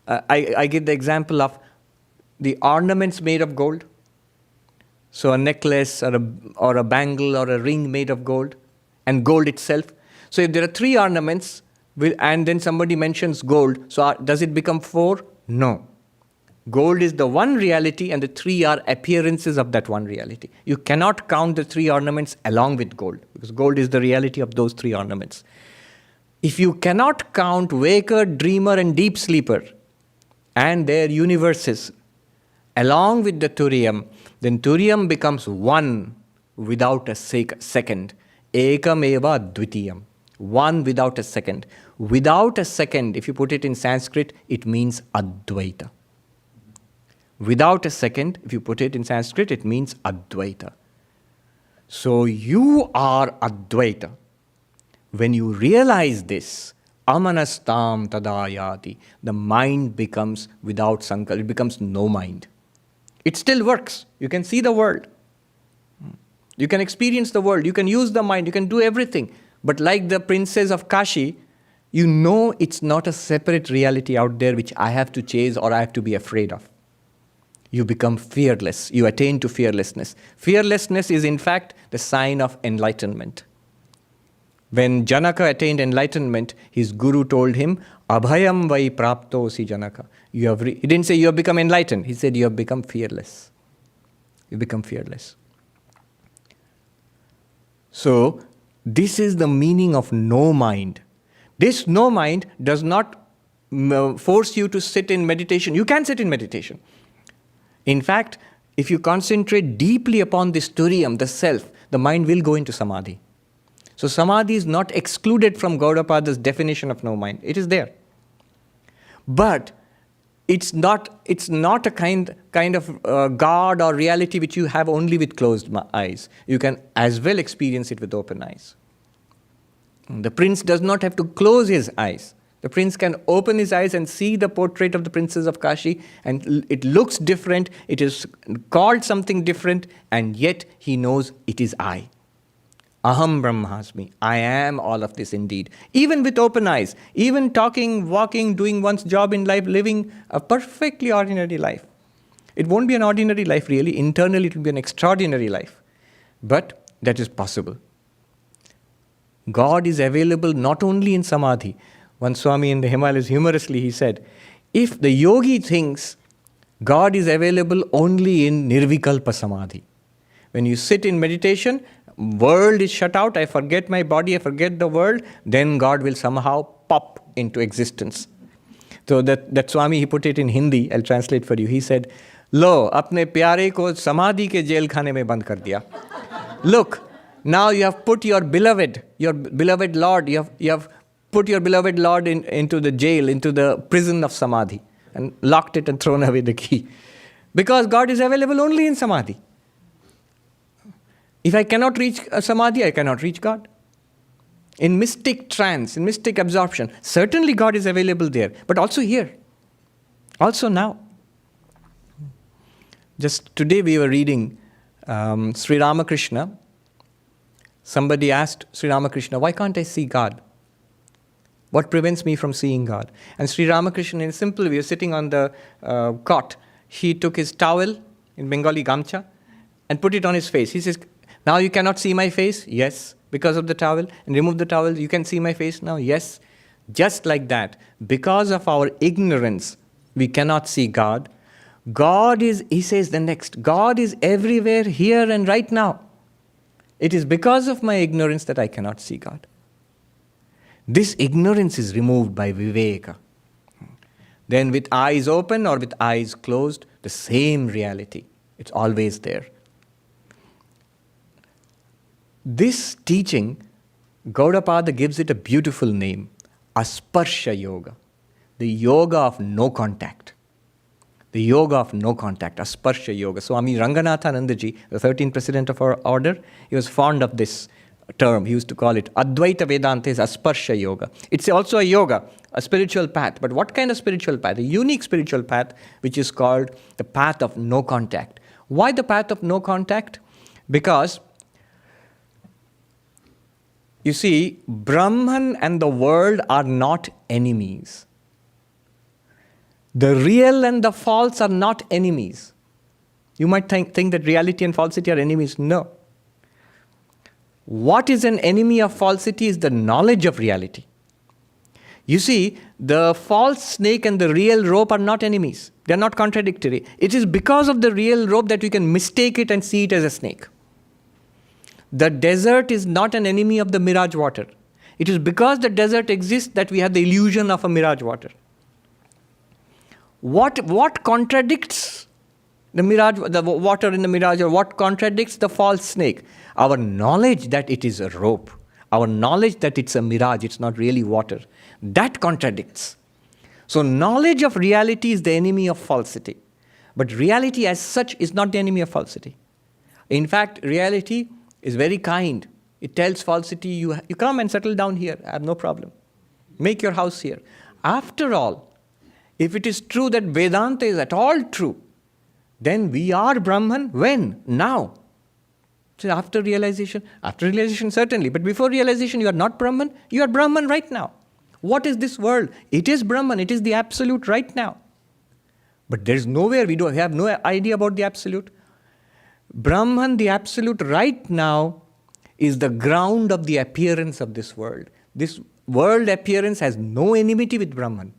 I give the example of the ornaments made of gold. So a necklace or a bangle or a ring made of gold, and gold itself. So if there are 3 ornaments, and then somebody mentions gold, so does it become 4? No. Gold is the one reality, and the 3 are appearances of that one reality. You cannot count the 3 ornaments along with gold, because gold is the reality of those 3 ornaments. If you cannot count waker, dreamer, and deep sleeper and their universes along with the Turiyam, then Turiyam becomes one without a second. Ekam eva dvitiyam. One without a second. Without a second, if you put it in Sanskrit, it means Advaita. Without a second, if you put it in Sanskrit, it means Advaita. So you are Advaita. When you realize this, amanastam tadayati, the mind becomes without sankalpa, it becomes no mind. It still works. You can see the world. You can experience the world. You can use the mind. You can do everything. But like the Princess of Kashi, you know it's not a separate reality out there which I have to chase or I have to be afraid of. You become fearless. You attain to fearlessness. Fearlessness is in fact the sign of enlightenment. When Janaka attained enlightenment, his guru told him, Abhayam vai praptosi Janaka. He didn't say you have become enlightened. He said you have become fearless. You become fearless. So, this is the meaning of no mind. This no mind does not force you to sit in meditation. You can sit in meditation. In fact, if you concentrate deeply upon this turiyam, the self, the mind will go into samadhi. So samadhi is not excluded from Gaudapada's definition of no mind. It is there. But it's not a kind of God or reality which you have only with closed eyes. You can as well experience it with open eyes. The prince does not have to close his eyes. The prince can open his eyes and see the portrait of the Princess of Kashi, and it looks different, it is called something different, and yet he knows it is I. Aham Brahmasmi. I am all of this indeed. Even with open eyes, even talking, walking, doing one's job in life, living a perfectly ordinary life. It won't be an ordinary life really. Internally it will be an extraordinary life. But that is possible. God is available not only in samadhi. One Swami in the Himalayas, humorously he said, if the yogi thinks God is available only in nirvikalpa samadhi, when you sit in meditation, world is shut out, I forget my body, I forget the world, then God will somehow pop into existence. So that Swami, he put it in Hindi, I'll translate for you. He said, Lo, apne pyare ko samadhi ke jail khane mein band kar diya. Look, now you have put your beloved Lord, you have put your beloved Lord into the jail, into the prison of samadhi, and locked it and thrown away the key. Because God is available only in samadhi. If I cannot reach samadhi, I cannot reach God. In mystic trance, in mystic absorption, certainly God is available there, but also here, also now. Just today we were reading Sri Ramakrishna. Somebody asked Sri Ramakrishna, why can't I see God? What prevents me from seeing God? And Sri Ramakrishna, in a simple way, sitting on the cot, he took his towel, in Bengali gamcha, and put it on his face. He says, now you cannot see my face? Yes, because of the towel. And remove the towel, you can see my face now? Yes. Just like that, because of our ignorance, we cannot see God. God is, he says the next, God is everywhere, here and right now. It is because of my ignorance that I cannot see God. This ignorance is removed by viveka. Then with eyes open or with eyes closed, the same reality. It's always there. This teaching, Gaudapada gives it a beautiful name, Asparsha Yoga, the yoga of no contact. The yoga of no contact, Asparsha Yoga. Swami Ranganathanandaji, the 13th president of our order, he was fond of this term. He used to call it Advaita Vedanta is Asparsha Yoga. It's also a yoga, a spiritual path. But what kind of spiritual path? A unique spiritual path, which is called the path of no contact. Why the path of no contact? Because, you see, Brahman and the world are not enemies. The real and the false are not enemies. You might think that reality and falsity are enemies. No. What is an enemy of falsity is the knowledge of reality. You see, the false snake and the real rope are not enemies. They are not contradictory. It is because of the real rope that we can mistake it and see it as a snake. The desert is not an enemy of the mirage water. It is because the desert exists that we have the illusion of a mirage water. What contradicts the mirage, the water in the mirage, or what contradicts the false snake? Our knowledge that it is a rope, our knowledge that it's a mirage, it's not really water, that contradicts. So knowledge of reality is the enemy of falsity. But reality as such is not the enemy of falsity. In fact, reality is very kind. It tells falsity, you come and settle down here, I have no problem. Make your house here. After all, if it is true that Vedanta is at all true, then we are Brahman when? Now. So after realization certainly, but before realization you are not Brahman, you are Brahman right now. What is this world? It is Brahman, it is the absolute right now. But there is nowhere, we have no idea about the absolute. Brahman, the absolute right now, is the ground of the appearance of this world. This world appearance has no enmity with Brahman.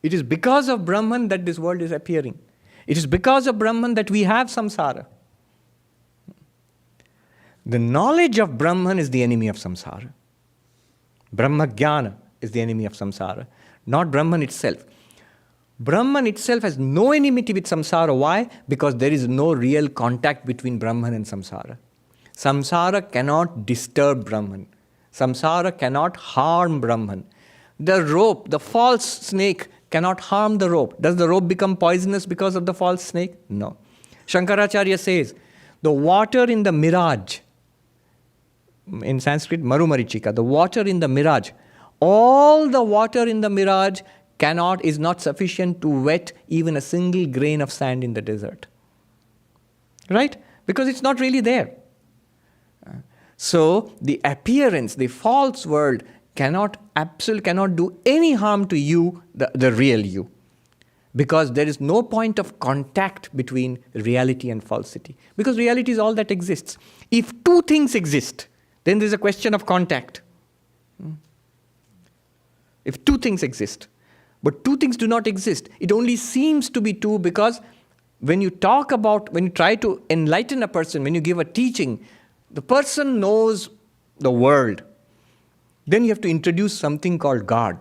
It is because of Brahman that this world is appearing. It is because of Brahman that we have samsara. The knowledge of Brahman is the enemy of samsara. Brahma-jnana is the enemy of samsara, not Brahman itself. Brahman itself has no enmity with samsara. Why? Because there is no real contact between Brahman and samsara. Samsara cannot disturb Brahman. Samsara cannot harm Brahman. The rope, the false snake cannot harm the rope. Does the rope become poisonous because of the false snake? No. Shankaracharya says, the water in the mirage, in Sanskrit, Marumarichika, the water in the mirage, all the water in the mirage is not sufficient to wet even a single grain of sand in the desert. Right? Because it's not really there. So the appearance, the false world cannot do any harm to you, the real you. Because there is no point of contact between reality and falsity. Because reality is all that exists. If two things exist, then there is a question of contact. If two things exist, but two things do not exist, it only seems to be two because when you try to enlighten a person, when you give a teaching, the person knows the world. Then you have to introduce something called God.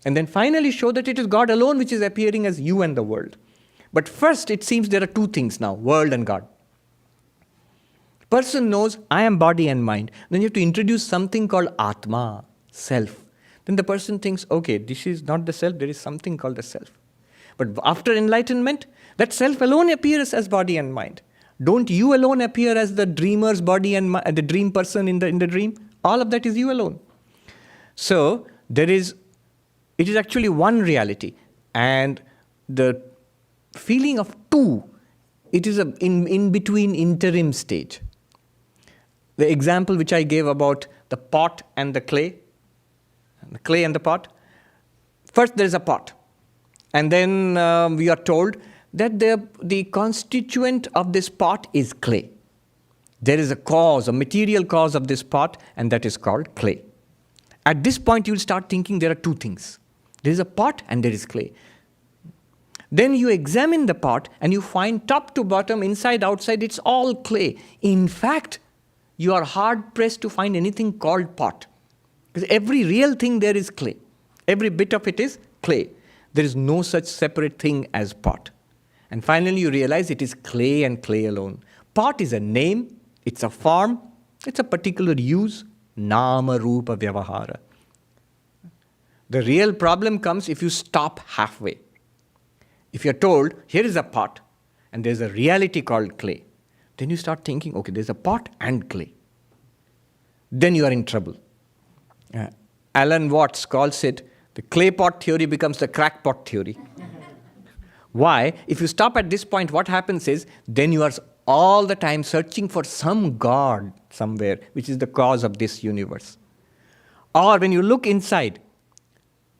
And then finally show that it is God alone which is appearing as you and the world. But first it seems there are two things now, world and God. Person knows, I am body and mind. Then you have to introduce something called Atma, self. Then the person thinks, okay, this is not the self, there is something called the self. But after enlightenment, that self alone appears as body and mind. Don't you alone appear as the dreamer's body and the dream person in the dream? All of that is you alone. So it is actually one reality. And the feeling of two, it is an in-between interim stage. The example which I gave about the pot and the clay and the pot. First there is a pot. And then we are told that the constituent of this pot is clay. There is a cause, a material cause of this pot, and that is called clay. At this point, you will start thinking there are two things. There is a pot and there is clay. Then you examine the pot and you find top to bottom, inside, outside, it's all clay. In fact, you are hard-pressed to find anything called pot. Because every real thing there is clay. Every bit of it is clay. There is no such separate thing as pot. And finally you realize it is clay and clay alone. Pot is a name, it's a form, it's a particular use, nama rupa vyavahara. The real problem comes if you stop halfway. If you're told, here is a pot, and there's a reality called clay, then you start thinking, okay, there's a pot and clay. Then you are in trouble. Alan Watts calls it, the clay pot theory becomes the crackpot theory. Why? If you stop at this point, what happens is, then you are all the time searching for some God somewhere, which is the cause of this universe. Or when you look inside,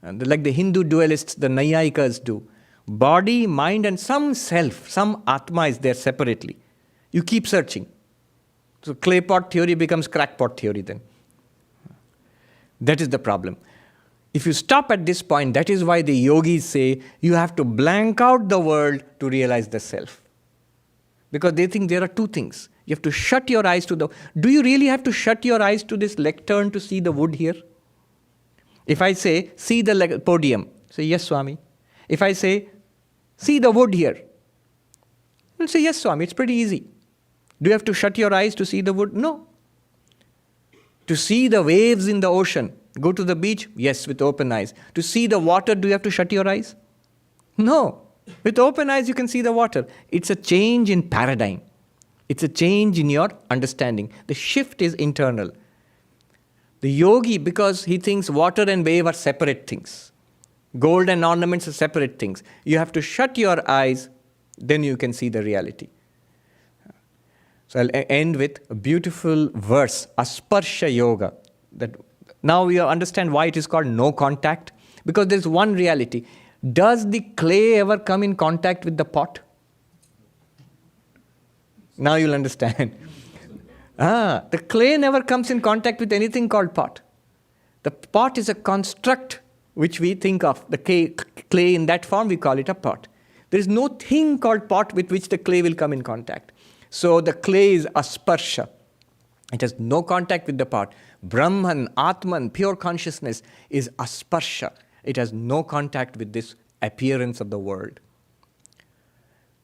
like the Hindu dualists, the Nayayikas do, body, mind, and some self, some Atma is there separately. You keep searching. So clay pot theory becomes crackpot theory then. That is the problem. If you stop at this point, that is why the yogis say you have to blank out the world to realize the self. Because they think there are two things. You have to shut your eyes to do you really have to shut your eyes to this lectern to see the wood here? If I say, see the podium, say, yes, Swami. If I say, see the wood here, you'll say, yes, Swami, it's pretty easy. Do you have to shut your eyes to see the wood? No. To see the waves in the ocean, go to the beach? Yes, with open eyes. To see the water, do you have to shut your eyes? No. With open eyes, you can see the water. It's a change in paradigm. It's a change in your understanding. The shift is internal. The yogi, because he thinks water and wave are separate things. Gold and ornaments are separate things. You have to shut your eyes, then you can see the reality. So I'll end with a beautiful verse, Asparsha Yoga. That now we understand why it is called no contact. Because there's one reality. Does the clay ever come in contact with the pot? Now you'll understand. The clay never comes in contact with anything called pot. The pot is a construct which we think of. The clay in that form, we call it a pot. There is no thing called pot with which the clay will come in contact. So the clay is asparsha. It has no contact with the pot. Brahman, Atman, pure consciousness is asparsha. It has no contact with this appearance of the world.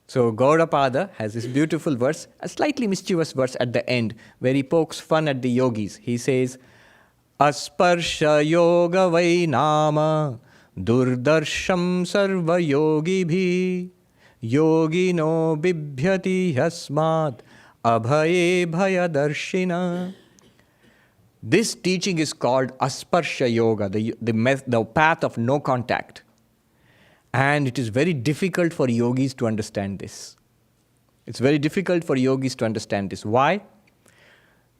So Gaudapada has this beautiful verse, a slightly mischievous verse at the end, where he pokes fun at the yogis. He says, Asparsha yoga vai nama durdarsham sarva yogi bhi yogino bibhyati yasmat abhaye bhayadarshina. This teaching is called Asparsha Yoga, the path of no contact. And it is very difficult for yogis to understand this. It's very difficult for yogis to understand this. Why?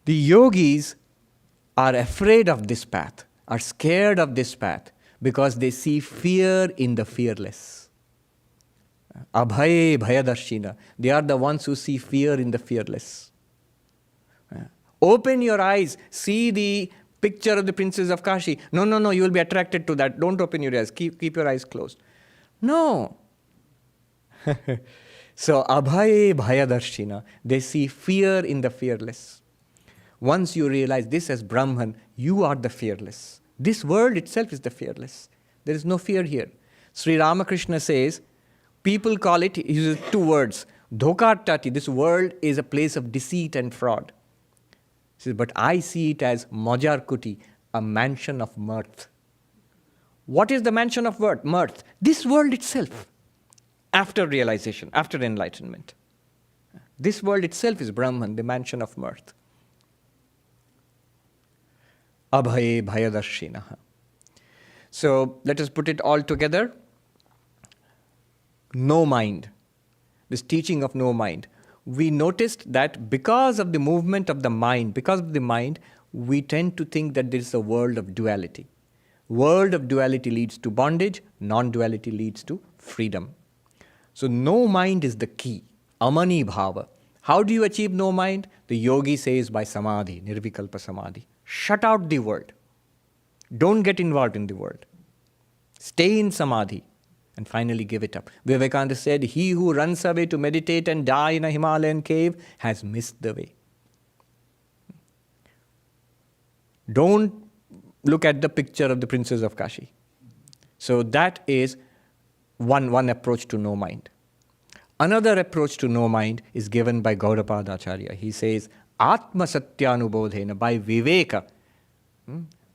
The yogis are afraid of this path, are scared of this path, because they see fear in the fearless. Abhaye bhayadarshina. They are the ones who see fear in the fearless. Open your eyes, see the picture of the Princess of Kashi. No, you will be attracted to that. Don't open your eyes. Keep your eyes closed. No. So, abhaye bhayadarshina. They see fear in the fearless. Once you realize this as Brahman, you are the fearless. This world itself is the fearless. There is no fear here. Sri Ramakrishna says, people call it, he uses two words, dhokartati. This world is a place of deceit and fraud. He says, but I see it as majarkuti, a mansion of mirth. What is the mansion of mirth? This world itself, after realization, after enlightenment. This world itself is Brahman, the mansion of mirth. Abhaye bhayadarshinaha. So let us put it all together. No mind. This teaching of no mind. We noticed that because of the movement of the mind, we tend to think that there is a world of duality. World of duality leads to bondage, non-duality leads to freedom. So no mind is the key, amanibhava. How do you achieve no mind? The yogi says by samadhi, nirvikalpa samadhi. Shut out the world. Don't get involved in the world. Stay in samadhi and finally give it up. Vivekananda said, he who runs away to meditate and die in a Himalayan cave has missed the way. Don't look at the picture of the Princess of Kashi. So that is one approach to no mind. Another approach to no mind is given by Gaudapada Acharya. He says, Atma Satyanubodhena, by Viveka.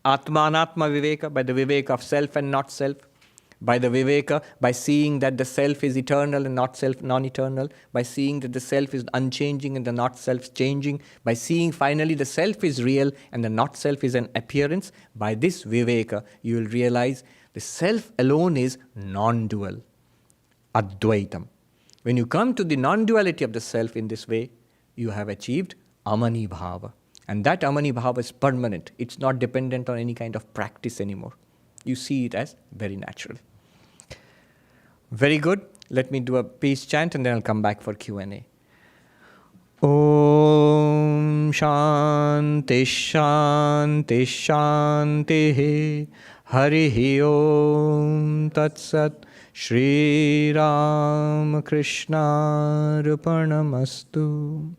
Atma Anatma Viveka, by the Viveka of self and not self. By the Viveka, by seeing that the self is eternal and not self, non-eternal. By seeing that the self is unchanging and the not self changing. By seeing finally the self is real and the not self is an appearance. By this Viveka, you will realize the self alone is non-dual. Advaitam. When you come to the non-duality of the self in this way, you have achieved amanibhava. And that amanibhava is permanent. It's not dependent on any kind of practice anymore. You see it as very natural. Very good. Let me do a peace chant and then I'll come back for Q&A. Om Shanti Shanti Shanti Harihi Om Tat Sat Shri Ram Krishna Arpanamastu.